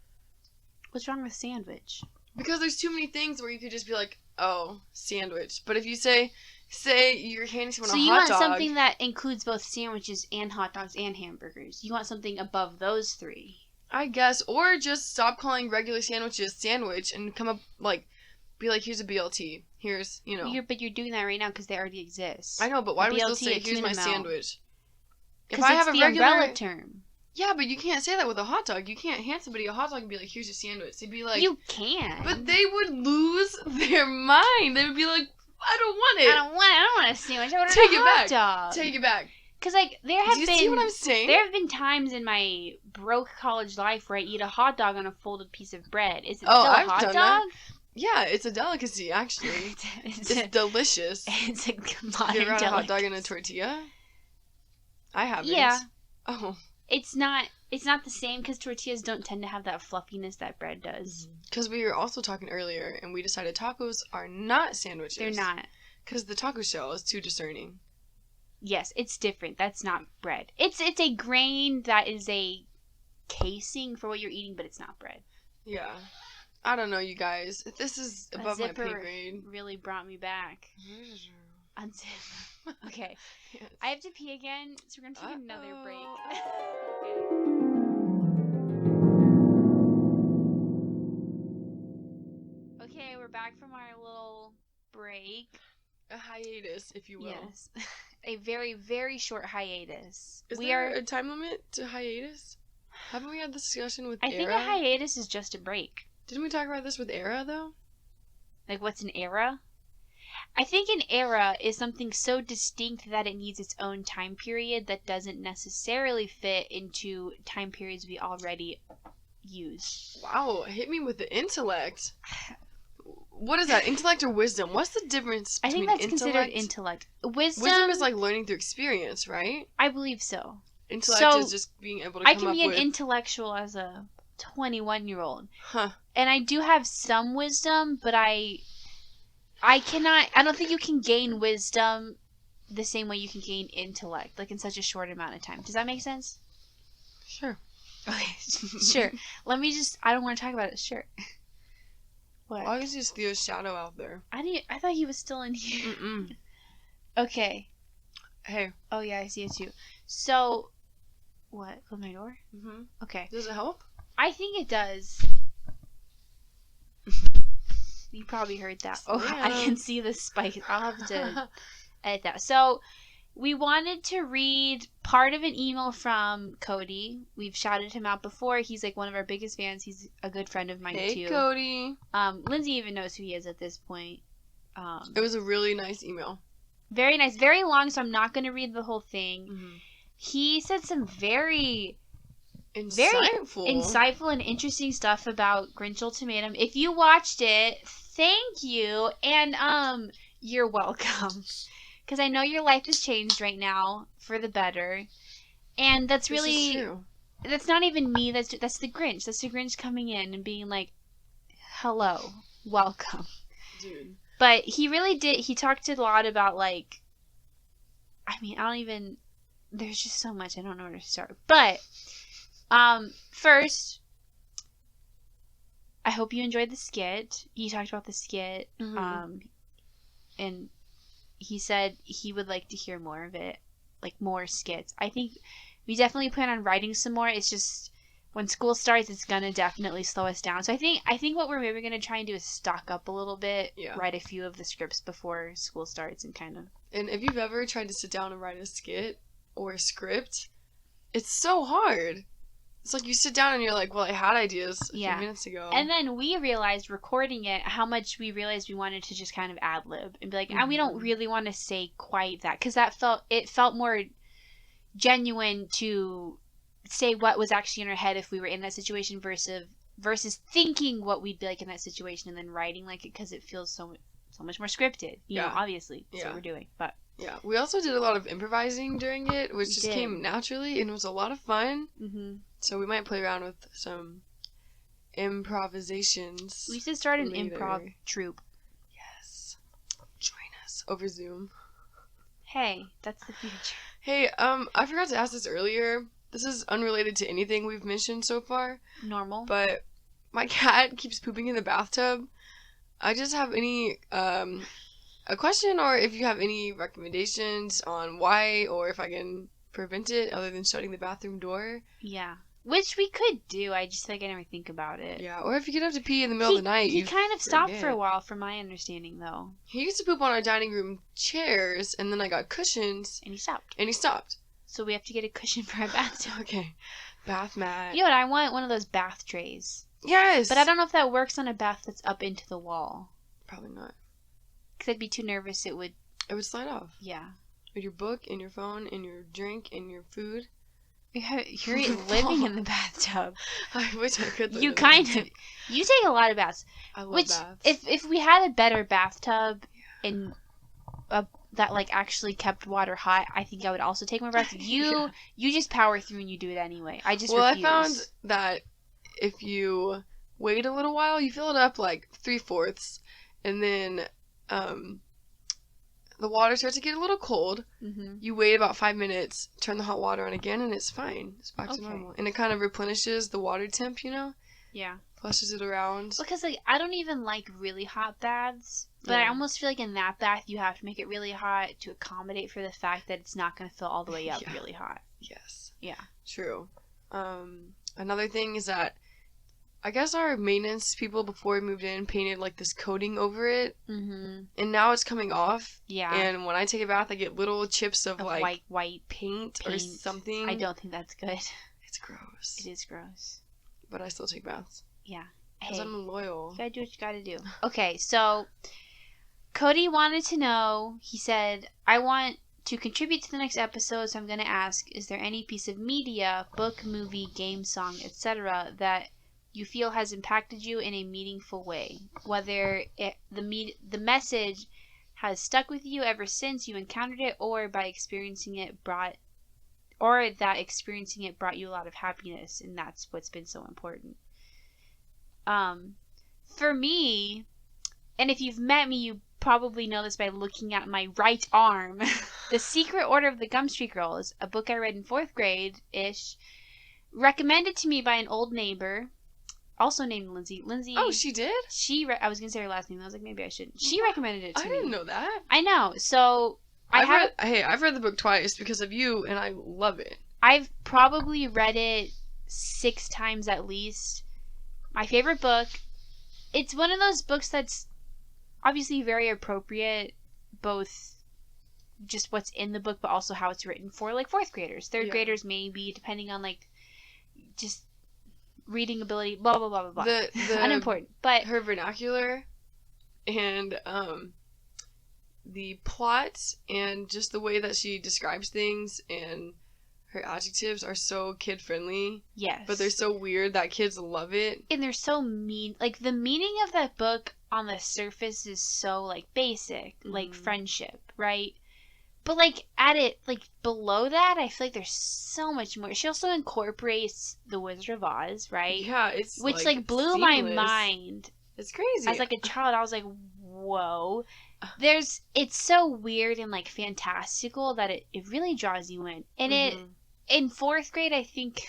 What's wrong with sandwich? Because there's too many things where you could just be like, oh, sandwich. But if you say you're handing someone a hot dog. So you want something that includes both sandwiches and hot dogs and hamburgers. You want something above those three. I guess. Or just stop calling regular sandwiches sandwich and come up, like, be like, here's a BLT. Here's, you know. But you're doing that right now because they already exist. I know, but why do we still say, here's my sandwich? Because it's the umbrella term. Yeah, but you can't say that with a hot dog. You can't hand somebody a hot dog and be like, here's your sandwich. They'd be like... You can. But they would lose their mind. They would be like, I don't want it. I don't want a sandwich. I want a hot dog. Take it back. Because, like, Do you see what I'm saying? There have been times in my broke college life where I eat a hot dog on a folded piece of bread. Is it still a hot dog? That. Yeah, it's a delicacy, actually. it's delicious. It's a modern You ever had a hot dog delicacy. in a tortilla? I haven't. Yeah. Oh. It's not the same because tortillas don't tend to have that fluffiness that bread does. Because we were also talking earlier, and we decided tacos are not sandwiches. They're not. Because the taco shell is too discerning. Yes, it's different. That's not bread. It's a grain that is a casing for what you're eating, but it's not bread. Yeah. I don't know, you guys. This is above my pay grade. Really brought me back. Unzip. Okay. Yes. I have to pee again, so we're going to take another break. Okay, we're back from our little break. A hiatus, if you will. Yes. A very, very short hiatus. Is there a time limit to hiatus? Haven't we had this discussion with Era? I think a hiatus is just a break. Didn't we talk about this with Era, though? Like, what's an era? I think an era is something so distinct that it needs its own time period that doesn't necessarily fit into time periods we already use. Wow, hit me with the intellect. What is that, intellect or wisdom? What's the difference between I think that's considered intellect. Wisdom is like learning through experience, right? I believe so. Intellect is just being able to come up with... I can be an intellectual as a 21-year-old. Huh. And I do have some wisdom, but I don't think you can gain wisdom the same way you can gain intellect, like in such a short amount of time. Does that make sense? Sure. Okay, sure. I don't want to talk about it. Sure. What? I was just Theo's shadow out there. I thought he was still in here. Mm-mm. Okay. Hey. Oh, yeah, I see it too. So, what? Close my door? Mm-hmm. Okay. Does it help? I think it does. You probably heard that. Oh, Yeah. I can see the spike. I'll have to edit that. So, we wanted to read part of an email from Cody. We've shouted him out before. He's like one of our biggest fans. He's a good friend of mine too. Hey, Cody. Lindsay even knows who he is at this point. It was a really nice email. Very nice. Very long, so I'm not going to read the whole thing. Mm-hmm. He said some very insightful and interesting stuff about Grinch Ultimatum. If you watched it, thank you, and you're welcome. Because I know your life has changed right now for the better, and that's really This is true. That's not even me. That's the Grinch. That's the Grinch coming in and being like, "Hello, welcome." Dude. But he really did. He talked a lot about like, I mean, there's just so much. I don't know where to start. But first, I hope you enjoyed the skit. He talked about the skit, and he said he would like to hear more of it, like more skits. I think we definitely plan on writing some more. It's just when school starts, it's gonna definitely slow us down. So I think what we're maybe gonna try and do is stock up a little bit, write a few of the scripts before school starts, and kind of. And if you've ever tried to sit down and write a skit or a script, it's so hard. It's like you sit down and you're like, well, I had ideas a few minutes ago. And then we realized, recording it, how much we realized we wanted to just kind of ad-lib. And be like, we don't really want to say quite that. Because it felt more genuine to say what was actually in our head if we were in that situation versus thinking what we'd be like in that situation and then writing like it, because it feels so much more scripted. You know, obviously. That's what we're doing. But yeah, we also did a lot of improvising during it, which just came naturally and it was a lot of fun. Mm-hmm. So we might play around with some improvisations. We should start an improv troupe. Yes. Join us over Zoom. Hey, that's the future. Hey, I forgot to ask this earlier. This is unrelated to anything we've mentioned so far. Normal. But my cat keeps pooping in the bathtub. I just have a question, or if you have any recommendations on why, or if I can prevent it other than shutting the bathroom door. Yeah. Which we could do. I just I never think about it. Yeah, or if you could have to pee in the middle of the night. He kind of stopped for a while, from my understanding, though. He used to poop on our dining room chairs, and then I got cushions. And he stopped. So we have to get a cushion for our bathtub. Okay. Bath mat. You know what? I want one of those bath trays. Yes! But I don't know if that works on a bath that's up into the wall. Probably not. Because I'd be too nervous it would slide off. Yeah. With your book, and your phone, and your drink, and your food. You're living in the bathtub. I wish I could live You take a lot of baths. I love baths. If we had a better bathtub and that like actually kept water hot, I think I would also take more baths. You just power through and you do it anyway. I refuse. I found that if you wait a little while, you fill it up like 3/4, and then the water starts to get a little cold. Mm-hmm. You wait about 5 minutes, turn the hot water on again, and it's fine. It's back to normal. And it kind of replenishes the water temp, you know? Yeah. Flushes it around. Because, like, I don't even like really hot baths. But I almost feel like in that bath, you have to make it really hot to accommodate for the fact that it's not going to fill all the way up really hot. Yes. Yeah. True. Another thing is that I guess our maintenance people before we moved in painted like this coating over it, and now it's coming off. Yeah. And when I take a bath, I get little chips of like white paint or something. I don't think that's good. It's gross. It is gross. But I still take baths. Yeah. Because I'm loyal. You gotta do what you gotta do. Okay, so Cody wanted to know. He said, "I want to contribute to the next episode, so I'm gonna ask: is there any piece of media, book, movie, game, song, etc., that you feel has impacted you in a meaningful way, whether the message has stuck with you ever since you encountered it, or that experiencing it brought you a lot of happiness, and that's what's been so important." For me, and if you've met me, you probably know this by looking at my right arm. The Secret Order of the Gumstreet Girls, a book I read in 4th grade-ish, recommended to me by an old neighbor, also named Lindsay. Oh, she did? I was going to say her last name. I was like, maybe I shouldn't. She recommended it to me. I didn't know that. I know. So, I've read the book twice because of you, and I love it. I've probably read it 6 times at least. My favorite book. It's one of those books that's obviously very appropriate, both just what's in the book, but also how it's written for, like, 4th graders. 3rd graders, maybe, depending on, like, just reading ability, blah, blah, blah, blah, blah. The Unimportant. But her vernacular and the plot and just the way that she describes things and her adjectives are so kid-friendly. yes. But they're so weird that kids love it. And they're so mean. Like, the meaning of that book on the surface is so, like, basic. Like, friendship, right? But, like, at it, like, below that, I feel like there's so much more. She also incorporates The Wizard of Oz, right? Yeah, it's which, like, blew my seamless. mind. It's crazy. As, like, a child, I was like, whoa. It's so weird and, like, fantastical that it really draws you in. And in 4th grade, I think,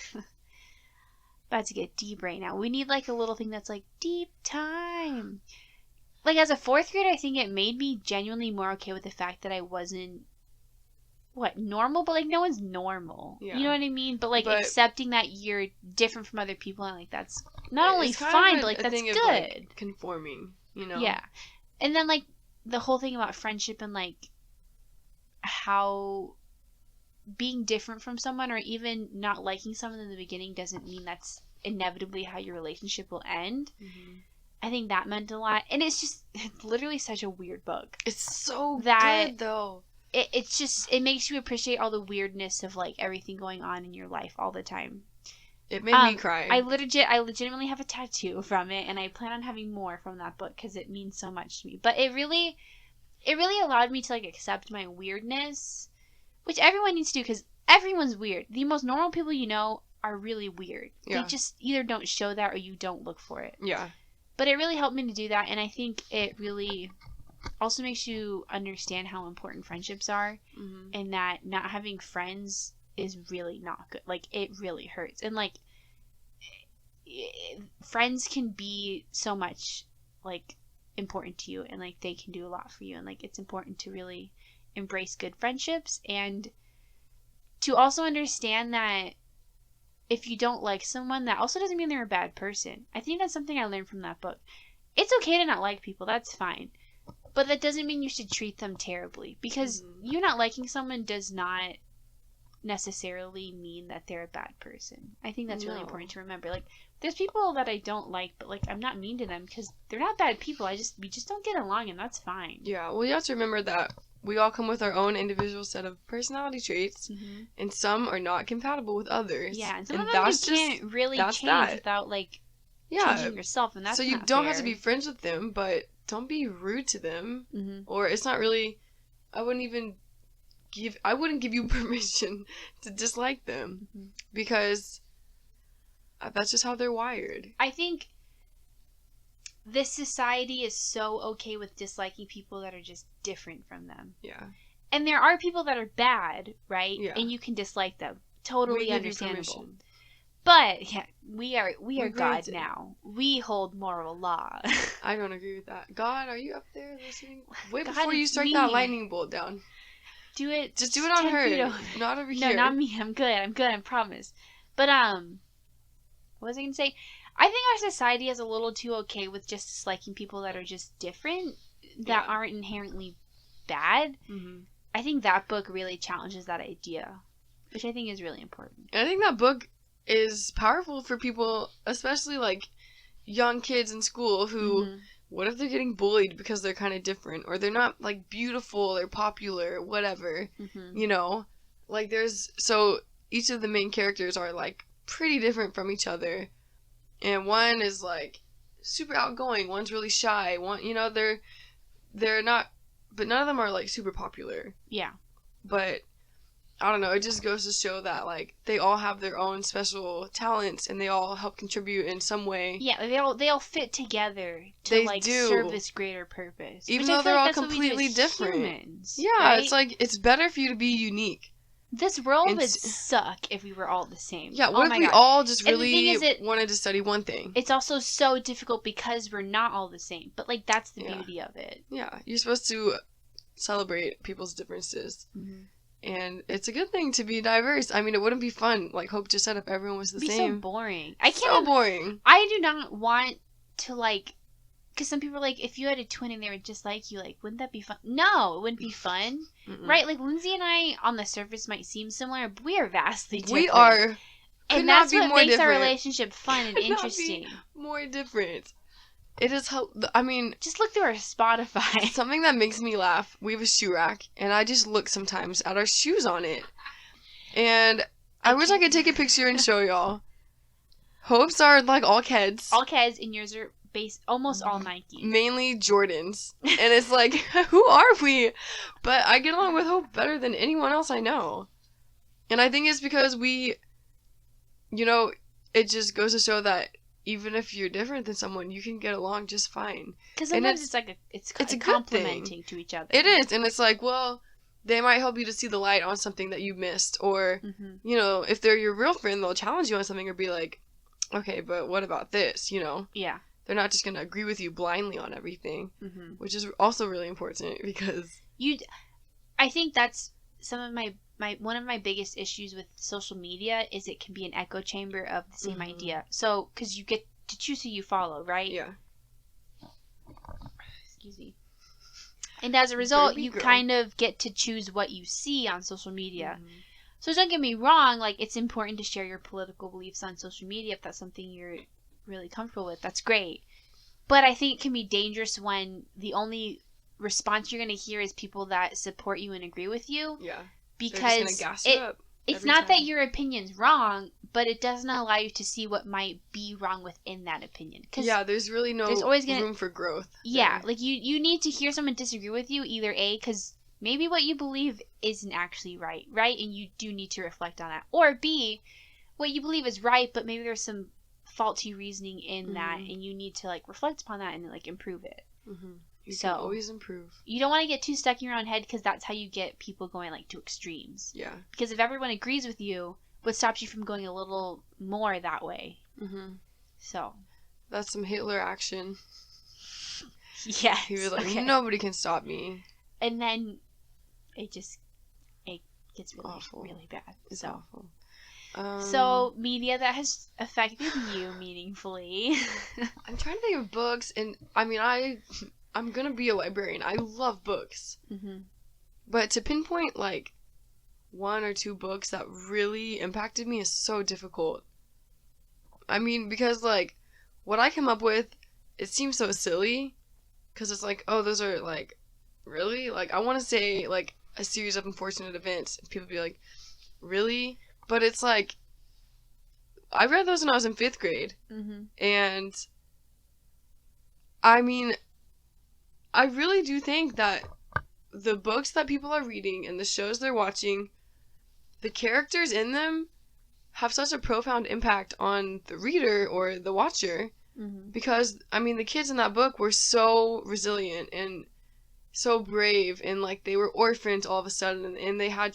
about to get deep right now. We need, like, a little thing that's, like, deep time. Like, as a 4th grader, I think it made me genuinely more okay with the fact that I wasn't, normal? But, like, no one's normal. Yeah. You know what I mean? But, like, accepting that you're different from other people, and, like, that's not only kind fine, of but, like, a that's thing good. Of, like, conforming, you know? Yeah. And then, like, the whole thing about friendship and, like, how being different from someone or even not liking someone in the beginning doesn't mean that's inevitably how your relationship will end. I think that meant a lot. And it's literally such a weird book. It's so good, though. It makes you appreciate all the weirdness of, like, everything going on in your life all the time. It made me cry. I legitimately have a tattoo from it, and I plan on having more from that book because it means so much to me. But it really allowed me to, like, accept my weirdness, which everyone needs to do because everyone's weird. The most normal people you know are really weird. Yeah. They just either don't show that or you don't look for it. Yeah. But it really helped me to do that, and I think it really also makes you understand how important friendships are, and that not having friends is really not good. Like, it really hurts. And, like, friends can be so much, like, important to you, and, like, they can do a lot for you, and, like, it's important to really embrace good friendships, and to also understand that if you don't like someone, that also doesn't mean they're a bad person. I think that's something I learned from that book. It's okay to not like people, that's fine. But that doesn't mean you should treat them terribly. Because you not liking someone does not necessarily mean that they're a bad person. I think that's really important to remember. Like, there's people that I don't like, but, like, I'm not mean to them because they're not bad people. We just don't get along, and that's fine. Yeah, well, you have to remember that we all come with our own individual set of personality traits, and some are not compatible with others. Yeah, and some of them you can't really change without, like, changing yourself, and that's so you not don't fair. have to be friends with them, but don't be rude to them. Or it's not really, I wouldn't give you permission to dislike them because that's just how they're wired. I think this society is so okay with disliking people that are just different from them. Yeah. And there are people that are bad, right? Yeah. And you can dislike them. Totally understandable. Permission. But yeah, we are God granted. now. We hold moral law. I don't agree with that. God, are you up there listening? Wait God, before you it's strike me. that lightning bolt down. Do it. Just do it on 10 feet her, over. not over No, here. not me. I'm good. I promise. But what was I gonna say? I think our society is a little too okay with just disliking people that are just different, that aren't inherently bad. I think that book really challenges that idea, which I think is really important. And I think that book is powerful for people, especially, like, young kids in school who, what if they're getting bullied because they're kind of different, or they're not, like, beautiful or popular or whatever, you know? Like, so each of the main characters are, like, pretty different from each other, and one is, like, super outgoing, one's really shy, one, you know, they're not, but none of them are, like, super popular. Yeah. But I don't know, it just goes to show that, like, they all have their own special talents and they all help contribute in some way. Yeah, they all fit together to, They like, do. serve this greater purpose. Even Which I though feel they're like all that's what we do completely as different. humans, Yeah, right? it's like, it's better for you to be unique. This world And would suck if we were all the same. Yeah, what Oh if we God. all just And the thing really is wanted to study one thing? It's also so difficult because we're not all the same. But, like, that's the Yeah. beauty of it. Yeah, you're supposed to celebrate people's differences. And it's a good thing to be diverse. I mean, it wouldn't be fun, like Hope just said, if everyone was the It'd be same. so boring. So boring. I do not want to, like, because some people are like, if you had a twin and they were just like you, like, wouldn't that be fun? No, it wouldn't be fun. Mm-mm. Right? Like, Lindsay and I, on the surface, might seem similar, but we are vastly different. We are. And that's what makes our different. relationship fun and Could not interesting. be more different. It is how, I mean... Just look through our Spotify. Something that makes me laugh, we have a shoe rack, and I just look sometimes at our shoes on it. And I wish I could take a picture and show y'all. Hope's are, like, all Keds. All Keds, and yours are almost all Nike. Mainly Jordans. And it's like, who are we? But I get along with Hope better than anyone else I know. And I think it's because we, you know, it just goes to show that even if you're different than someone, you can get along just fine. Because sometimes it's a complementing to each other. It is, and it's like, well, they might help you to see the light on something that you missed, or, you know, if they're your real friend, they'll challenge you on something or be like, okay, but what about this, you know? Yeah. They're not just going to agree with you blindly on everything, which is also really important because... I think that's some of one of my biggest issues with social media is it can be an echo chamber of the same idea. So, because you get to choose who you follow, right? Yeah. Excuse me. And as a result, you kind of get to choose what you see on social media. So don't get me wrong, like, it's important to share your political beliefs on social media if that's something you're really comfortable with. That's great. But I think it can be dangerous when the only response you're going to hear is people that support you and agree with you. Yeah. Because it's not that your opinion's wrong, but it doesn't allow you to see what might be wrong within that opinion. Yeah, there's really no room for growth. Yeah, like you need to hear someone disagree with you, either A, because maybe what you believe isn't actually right, and you do need to reflect on that. Or B, what you believe is right, but maybe there's some faulty reasoning in that, and you need to, like, reflect upon that and, like, improve it. You can always improve. You don't want to get too stuck in your own head because that's how you get people going, like, to extremes. Yeah. Because if everyone agrees with you, what stops you from going a little more that way? So. That's some Hitler action. Yes. He was like, nobody can stop me. And then it gets really, awful. Really bad. It's so. awful. So, media that has affected you meaningfully. I'm trying to think of books, and I mean, I'm gonna be a librarian. I love books. But to pinpoint, like, one or two books that really impacted me is so difficult. I mean, because, like, what I come up with, it seems so silly. Because it's like, oh, those are, like, really? Like, I want to say, like, a series of unfortunate events. And people be like, really? But it's like, I read those when I was in 5th grade. And, I mean, I really do think that the books that people are reading and the shows they're watching, the characters in them have such a profound impact on the reader or the watcher. Because, I mean, the kids in that book were so resilient and so brave, and, like, they were orphans all of a sudden, and they had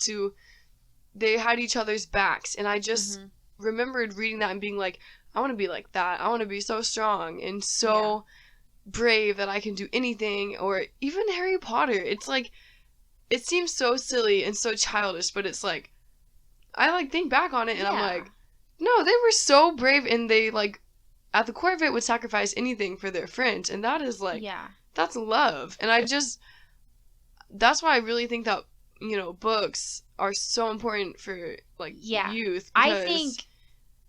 each other's backs, and I just remembered reading that and being like, I want to be like that. I want to be so strong and so brave that I can do anything. Or even Harry Potter. It's like, it seems so silly and so childish, but it's like, I, like, think back on it and I'm like, no, they were so brave, and they, like, at the core of it would sacrifice anything for their friends, and that is, like, that's love. And that's why I really think that, you know, books are so important for, like, youth. I think,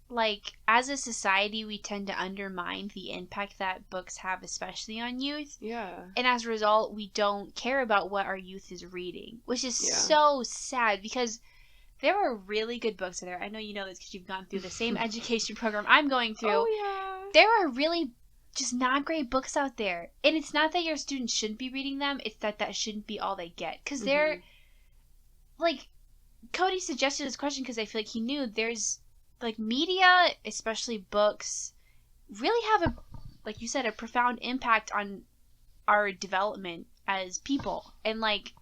like, as a society, we tend to undermine the impact that books have, especially on youth. Yeah. And as a result, we don't care about what our youth is reading, which is so sad, because there are really good books in there. I know you know this because you've gone through the same education program I'm going through. Oh, yeah. There are really just not great books out there. And it's not that your students shouldn't be reading them. It's that shouldn't be all they get. Because they're, like, Cody suggested this question because I feel like he knew there's, like, media, especially books, really have like you said, a profound impact on our development as people. And, like,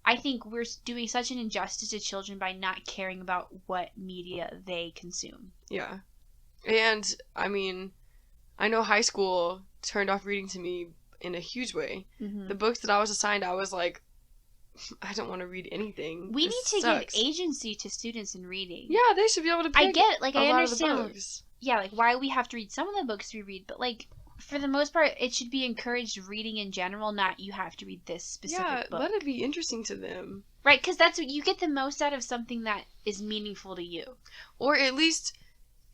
I think we're doing such an injustice to children by not caring about what media they consume. Yeah. And, I mean, I know high school turned off reading to me in a huge way. The books that I was assigned, I was like, I don't want to read anything. We need to give agency to students in reading. Yeah, they should be able to pick I get it. Like, I understand. A lot of the books. Yeah, like, why we have to read some of the books we read, but, like, for the most part, it should be encouraged reading in general, not you have to read this specific book. Let it be interesting to them. Right, because that's what you get the most out of something that is meaningful to you. Or at least,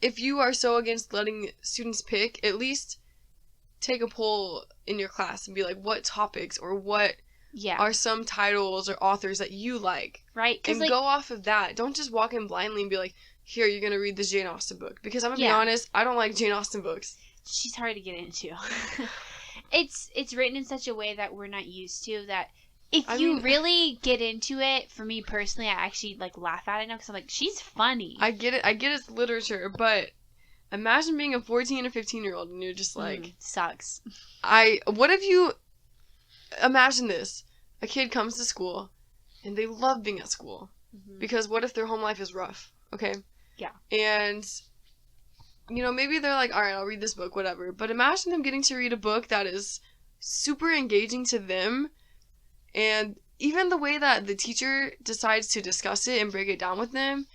if you are so against letting students pick, at least take a poll in your class and be like, what topics or what are some titles or authors that you like? Right. And go off of that. Don't just walk in blindly and be like, here, you're going to read this Jane Austen book. Because I'm going to be honest, I don't like Jane Austen books. She's hard to get into. It's written in such a way that we're not used to, that if you really get into it, for me personally, I actually like laugh at it now because I'm like, she's funny. I get it. I get it's literature, but imagine being a 14 or 15-year-old and you're just like... sucks. What if you... Imagine this. A kid comes to school and they love being at school. Mm-hmm. Because what if their home life is rough? Okay? Yeah. And... You know, maybe they're like, all right, I'll read this book, whatever. But imagine them getting to read a book that is super engaging to them. And even the way that the teacher decides to discuss it and break it down with them,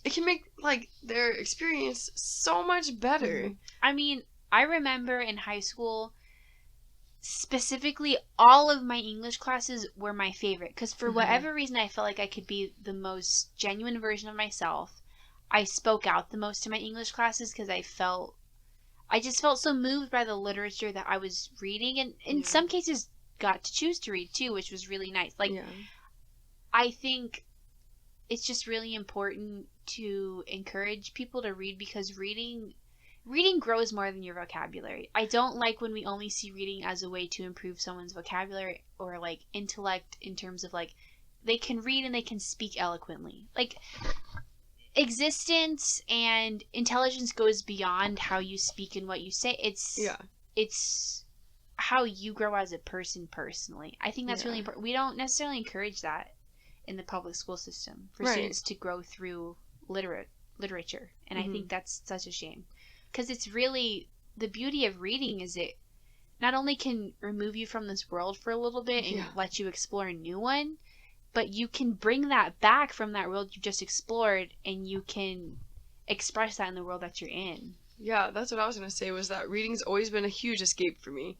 it can make, like, their experience so much better. I mean, I remember in high school, specifically, all of my English classes were my favorite. Because for whatever reason, I felt like I could be the most genuine version of myself. I spoke out the most in my English classes because I just felt so moved by the literature that I was reading, and in some cases got to choose to read too, which was really nice. Like, I think it's just really important to encourage people to read, because reading grows more than your vocabulary. I don't like when we only see reading as a way to improve someone's vocabulary or like intellect, in terms of like they can read and they can speak eloquently. Like, existence and intelligence goes beyond how you speak and what you say. It's how you grow as a person personally. I think that's really important. We don't necessarily encourage that in the public school system for students to grow through literature. And I think that's such a shame, because it's really the beauty of reading is it not only can remove you from this world for a little bit and let you explore a new one, but you can bring that back from that world you just explored, and you can express that in the world that you're in. Yeah, that's what I was going to say, was that reading's always been a huge escape for me.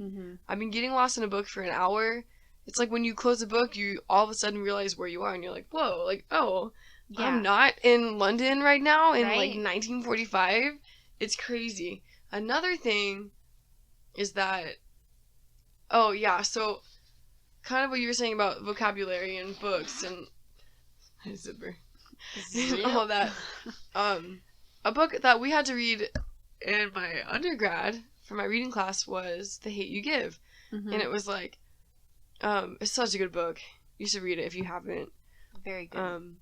I've been getting lost in a book for an hour. It's like when you close a book, you all of a sudden realize where you are, and you're like, whoa, like, I'm not in London right now in like 1945. It's crazy. Another thing is that, so... kind of what you were saying about vocabulary and books and zipper and all that. A book that we had to read in my undergrad for my reading class was The Hate You Give. And it was like, it's such a good book. You should read it if you haven't. Very good.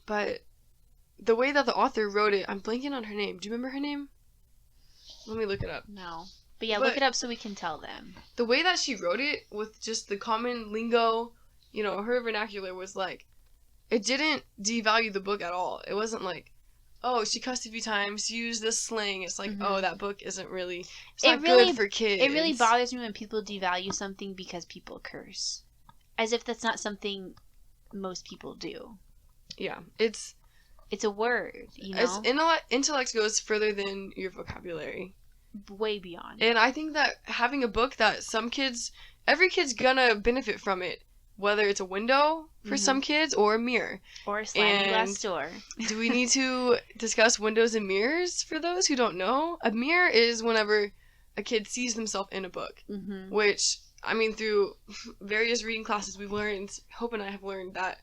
But the way that the author wrote it, I'm blanking on her name. Do you remember her name? Let me look it up. No. But look it up so we can tell them. The way that she wrote it, with just the common lingo, you know, her vernacular was like, it didn't devalue the book at all. It wasn't like, oh, she cussed a few times, she used this slang. It's like, oh, that book isn't really, it's not good for kids. It really bothers me when people devalue something because people curse. As if that's not something most people do. Yeah, it's a word, you know? Intellect goes further than your vocabulary. Way beyond. And I think that having a book that every kid's gonna benefit from it, whether it's a window for some kids or a mirror. Or a sliding glass door. Do we need to discuss windows and mirrors for those who don't know? A mirror is whenever a kid sees themselves in a book, which, I mean, through various reading classes we've learned, Hope and I have learned that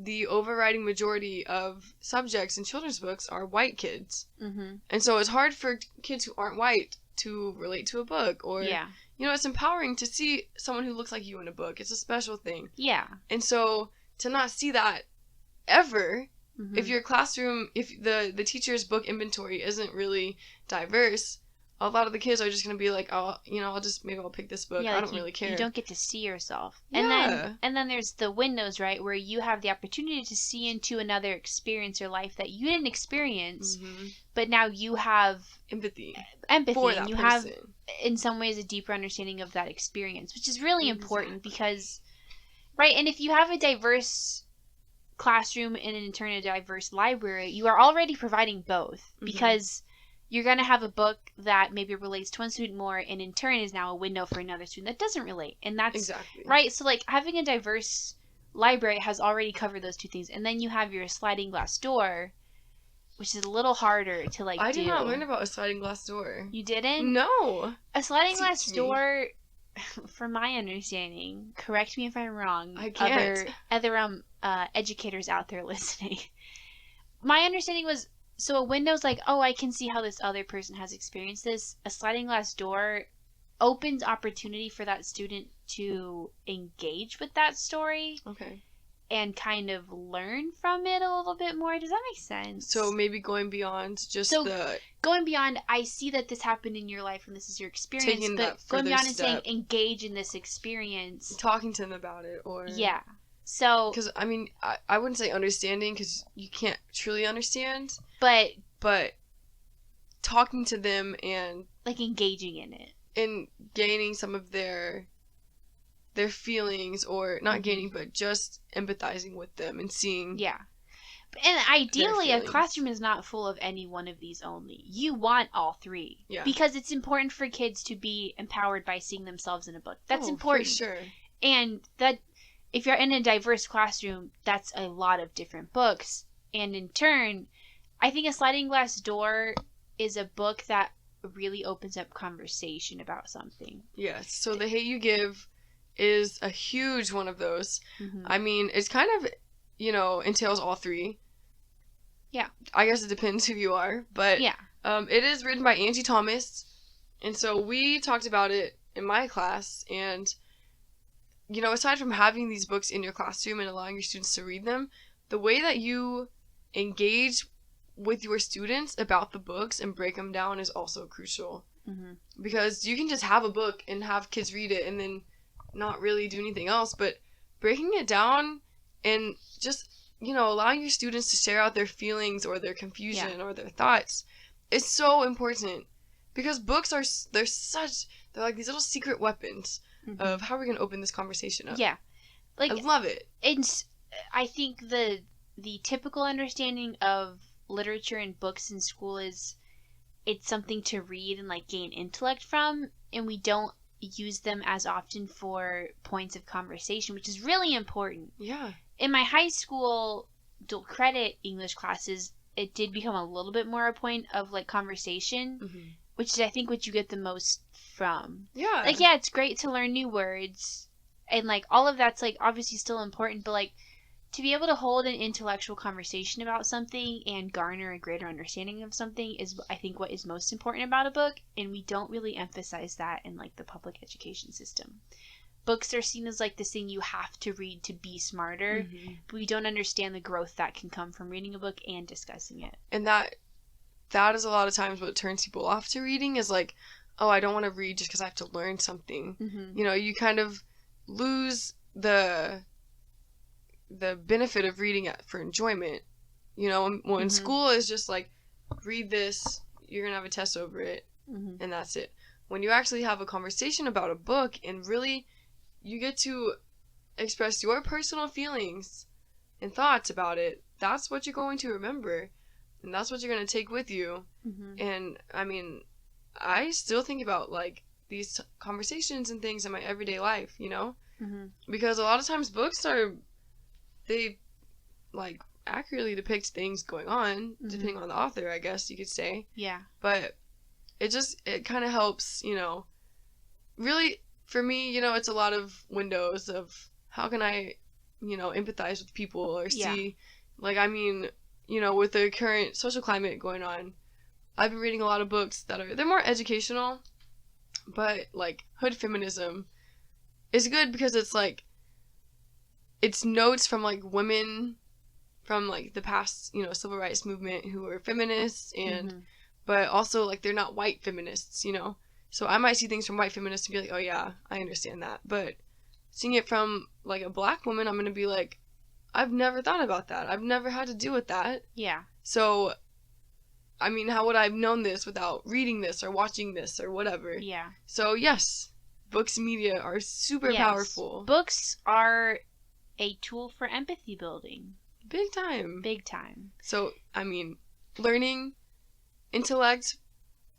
the overriding majority of subjects in children's books are white kids. And so it's hard for kids who aren't white to relate to a book. Or, you know, it's empowering to see someone who looks like you in a book. It's a special thing. Yeah. And so to not see that ever, if your classroom, if the teacher's book inventory isn't really diverse, a lot of the kids are just going to be like, oh, you know, maybe I'll pick this book. I don't really care. You don't get to see yourself. And then there's the windows, right, where you have the opportunity to see into another experience or life that you didn't experience, but now you have empathy for that and you have, in some ways, a deeper understanding of that experience, which is really important because, right, and if you have a diverse classroom and in turn a diverse library, you are already providing both because you're going to have a book that maybe relates to one student more, and in turn is now a window for another student that doesn't relate. And that's Exactly. right. So like having a diverse library has already covered those two things. And then you have your sliding glass door, which is a little harder to like I do. did not learn about a sliding glass door. You didn't? No. A sliding Teach glass me. door, from my understanding, correct me if I'm wrong. I can't. Other educators out there listening. My understanding was, so a window's like, oh, I can see how this other person has experienced this. A sliding glass door opens opportunity for that student to engage with that story. Okay. And kind of learn from it a little bit more. Does that make sense? So maybe going beyond just going beyond, I see that this happened in your life and this is your experience, taking but that going further beyond and step. saying engage in this experience. Talking to them about it, or Yeah. So, because I mean, I wouldn't say understanding because you can't truly understand, but talking to them and like engaging in it and gaining some of their feelings, or not gaining, but just empathizing with them and seeing. Yeah. And ideally, a feelings. classroom is not full of any one of these only. You want all three. Yeah. Because it's important for kids to be empowered by seeing themselves in a book. That's Oh, important. For sure. And that, if you're in a diverse classroom, that's a lot of different books. And in turn, I think A Sliding Glass Door is a book that really opens up conversation about something. Yes. So The Hate You Give is a huge one of those. Mm-hmm. I mean, it's kind of, entails all three. Yeah. I guess it depends who you are, but yeah. It is written by Angie Thomas, and so we talked about it in my class, and, aside from having these books in your classroom and allowing your students to read them, the way that you engage with your students about the books and break them down is also crucial. Mm-hmm. Because you can just have a book and have kids read it and then not really do anything else, but breaking it down and just, allowing your students to share out their feelings or their confusion or their thoughts is so important. Because books they're like these little secret weapons of how we're going to open this conversation up. Yeah. Like, I love it. I think the typical understanding of literature and books in school is it's something to read and like gain intellect from, and we don't use them as often for points of conversation, which is really important. Yeah. In my high school dual credit English classes, it did become a little bit more a point of like conversation, which is I think what you get the most from. Yeah. Like, yeah, it's great to learn new words and like all of that's like obviously still important, but like to be able to hold an intellectual conversation about something and garner a greater understanding of something is, I think, what is most important about a book, and we don't really emphasize that in, like, the public education system. Books are seen as, like, this thing you have to read to be smarter, but we don't understand the growth that can come from reading a book and discussing it. And that is a lot of times what turns people off to reading is, like, oh, I don't want to read just because I have to learn something. You kind of lose the benefit of reading it for enjoyment. When school is just like, read this, you're gonna have a test over it, and that's it. When you actually have a conversation about a book and really you get to express your personal feelings and thoughts about it, that's what you're going to remember, and that's what you're going to take with you. And I mean, I still think about like these conversations and things in my everyday life, because a lot of times books they like accurately depict things going on, depending on the author, I guess you could say. Yeah. But it kind of helps, really, for me, it's a lot of windows of how can I, empathize with people or see, like, I mean, with the current social climate going on, I've been reading a lot of books they're more educational, but like hood feminism is good because it's like, it's notes from like women from like the past, civil rights movement who were feminists, and but also like they're not white feminists, so I might see things from white feminists and be like, oh yeah, I understand that, but seeing it from like a black woman, I'm gonna be like, I've never thought about that, I've never had to deal with that. Yeah. So I mean, how would I have known this without reading this or watching this or whatever? Yeah. So yes, books and media are super powerful. Books are a tool for empathy building. Big time. Big time. So, I mean, learning, intellect,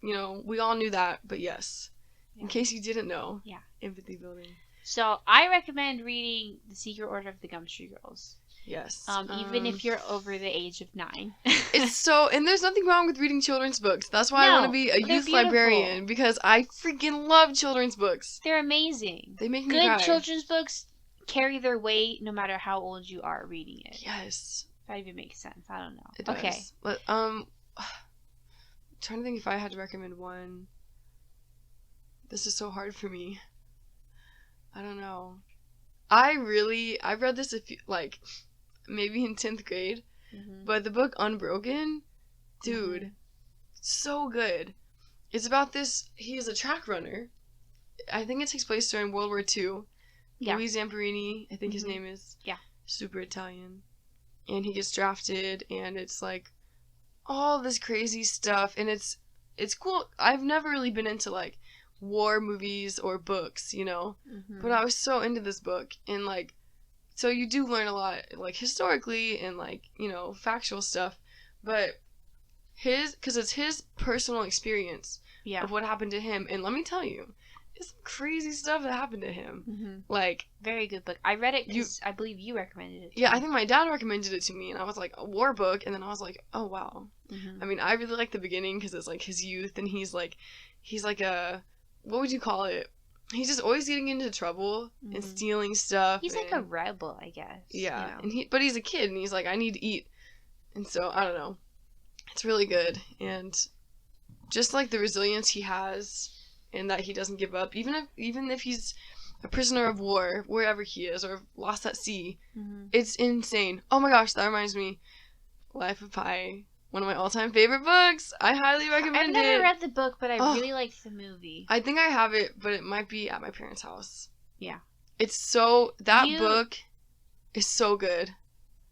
you know, we all knew that, but yes. Yeah. In case you didn't know. Yeah. Empathy building. So I recommend reading The Secret Order of the Gumtree Girls. Yes. Even if you're over the age of 9. It's so, and there's nothing wrong with reading children's books. That's why I want to be a they're youth beautiful. librarian, because I freaking love children's books. They're amazing. They make me Good cry. children's books carry their weight no matter how old you are reading it. Yes. That even makes sense. I don't know. It does. Okay. But, trying to think if I had to recommend one. This is so hard for me. I don't know. I read this a few, like, maybe in 10th grade, but the book Unbroken, dude, so good. It's about this, he is a track runner. I think it takes place during World War II. Yeah. Louis Zamperini, I think his name is. Yeah. Super Italian. And he gets drafted, and it's like all this crazy stuff, and it's cool. I've never really been into like war movies or books, you know, but I was so into this book, and like, so you do learn a lot, like historically and like, you know, factual stuff, but because it's his personal experience of what happened to him, and let me tell you, it's some crazy stuff that happened to him. Like, very good book. I read it because I believe you recommended it to me. me. I think my dad recommended it to me, and I was like, a war book, and then I was like, oh wow. I mean, I really like the beginning because it's like his youth, and he's like a, what would you call it? He's just always getting into trouble and stealing stuff. He's like a rebel, I guess. Yeah, you know? But he's a kid, and he's like, I need to eat, and so I don't know. It's really good, and just like the resilience he has, and that he doesn't give up, even if he's a prisoner of war wherever he is, or lost at sea. It's insane. Oh my gosh, that reminds me, Life of Pi. One of my all-time favorite books. I highly recommend it. I've never read the book, but I really liked the movie. I think I have it, but it might be at my parents' house. Yeah. It's so... That book is so good.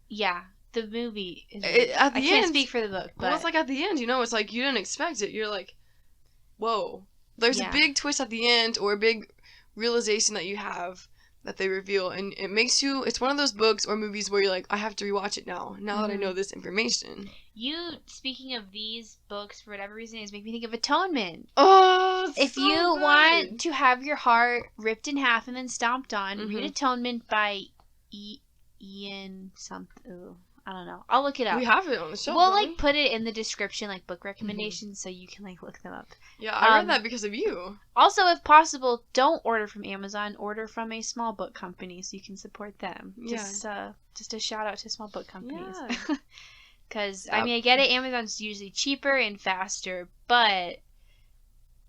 Yeah. The movie is... At the I can't speak for the book, but... Well, it's like at the end, you know? It's like you didn't expect it. You're like, whoa. There's a big twist at the end, or a big realization that you have that they reveal, and it makes you... It's one of those books or movies where you're like, I have to rewatch it now that I know this information. You, speaking of these books, for whatever reason, is making me think of Atonement. Oh, if so you good. want to have your heart ripped in half and then stomped on, read Atonement by Ian something. Ooh, I don't know. I'll look it up. We have it on the shelf. We'll like put it in the description, like book recommendations, so you can like look them up. Yeah, I read that because of you. Also, if possible, don't order from Amazon. Order from a small book company so you can support them. Just a shout out to small book companies. Yeah. Because, I mean, I get it, Amazon's usually cheaper and faster, but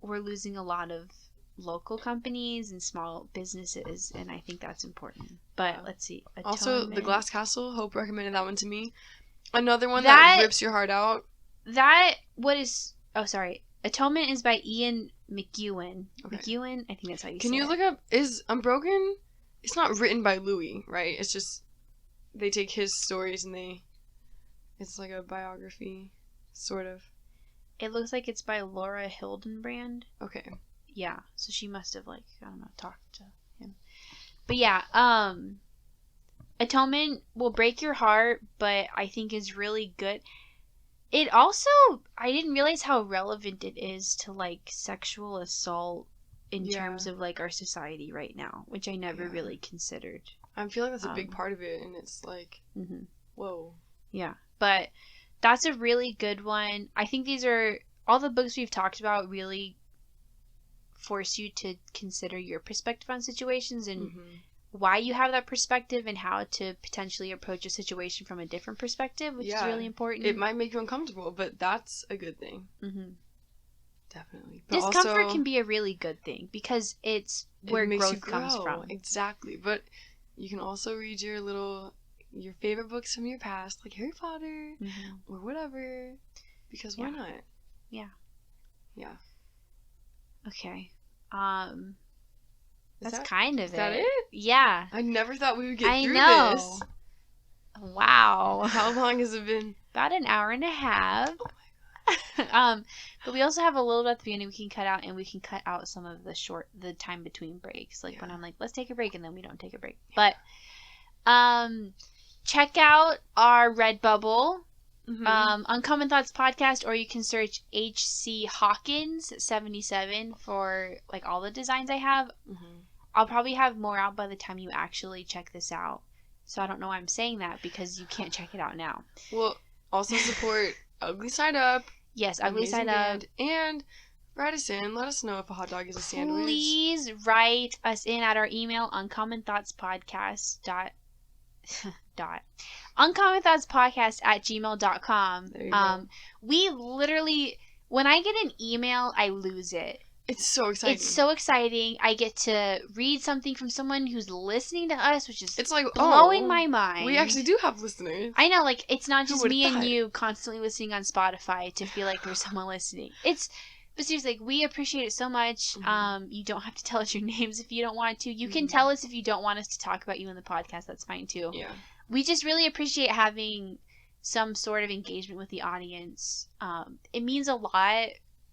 we're losing a lot of local companies and small businesses, and I think that's important. But let's see. Atonement. Also, The Glass Castle, Hope recommended that one to me. Another one that rips your heart out. Atonement is by Ian McEwan. Okay. McEwan? I think that's how you say it. Can you look up, is Unbroken? It's not written by Louis, right? It's just, they take his stories and it's like a biography, sort of. It looks like it's by Laura Hildenbrand. Okay. Yeah, so she must have, like, I don't know, talked to him. But yeah, Atonement will break your heart, but I think is really good. It also, I didn't realize how relevant it is to, like, sexual assault in terms of, like, our society right now, which I never really considered. I feel like that's a big part of it, and it's like, whoa. Yeah, but that's a really good one. I think these are, all the books we've talked about really force you to consider your perspective on situations and why you have that perspective and how to potentially approach a situation from a different perspective, which is really important. It might make you uncomfortable, but that's a good thing. Definitely. But discomfort also, can be a really good thing because it's where growth comes from. Exactly. But you can also read your favorite books from your past, like Harry Potter or whatever, because why not? Yeah. Yeah. Okay. That's kind of it. Is that it? Yeah. I never thought we would get through this. Wow. How long has it been? About an hour and a half. Oh my god. But we also have a little bit at the beginning we can cut out, and we can cut out some of the time between breaks. Like when I'm like, let's take a break, and then we don't take a break. But check out our Redbubble. Uncommon Thoughts Podcast, or you can search HC Hawkins 77 for like all the designs I have. I'll probably have more out by the time you actually check this out. So I don't know why I'm saying that, because you can't check it out now. Well, also support Ugly Side Up. Yes, Ugly Amazing Side Up. band. And write us in. Let us know if a hot dog is a sandwich. Please write us in at our email, uncommonthoughtspodcast@gmail.com. There you go. We literally, when I get an email, I lose it. It's so exciting. It's so exciting. I get to read something from someone who's listening to us, which is It's like blowing my mind. We actually do have listeners. I know, like, it's not Who just would've me and thought? you constantly listening on Spotify to feel like there's someone listening. But seriously, like, we appreciate it so much. You don't have to tell us your names if you don't want to. You can tell us if you don't want us to talk about you in the podcast. That's fine too. Yeah. We just really appreciate having some sort of engagement with the audience. It means a lot.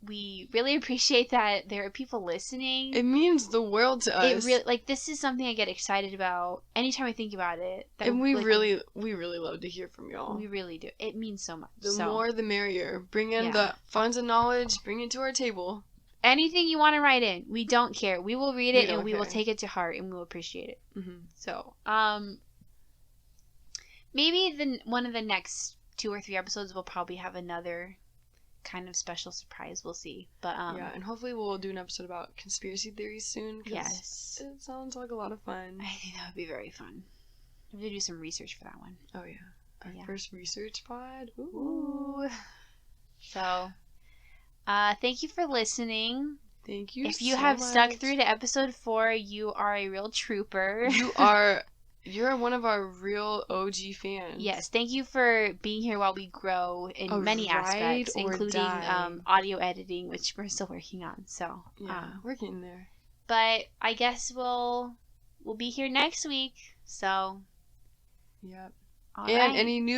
We really appreciate that there are people listening. It means the world to us. It really, like, this is something I get excited about anytime I think about it. And we like, really love to hear from y'all. we really do. It means so much. The more the merrier. Bring in Yeah. the funds and knowledge. Bring it to our table. Anything you want to write in, we don't care. We will read it and we will care. take it to heart and we will appreciate it. Mm-hmm. So, maybe one of the next 2 or 3 episodes will probably have another kind of special surprise. We'll see. But yeah, and hopefully we'll do an episode about conspiracy theories soon. 'Cause yes, it sounds like a lot of fun. I think that would be very fun. I have to do some research for that one. Oh yeah, our Yeah. first research pod. Ooh. So, thank you for listening. Thank you. If you so have stuck much. through to episode 4, you are a real trooper. You're one of our real OG fans. Yes, thank you for being here while we grow in A many ride aspects, or including die. audio editing, which we're still working on. So, Yeah, we're getting there. but I guess we'll be here next week. So, Yep. all And right. any new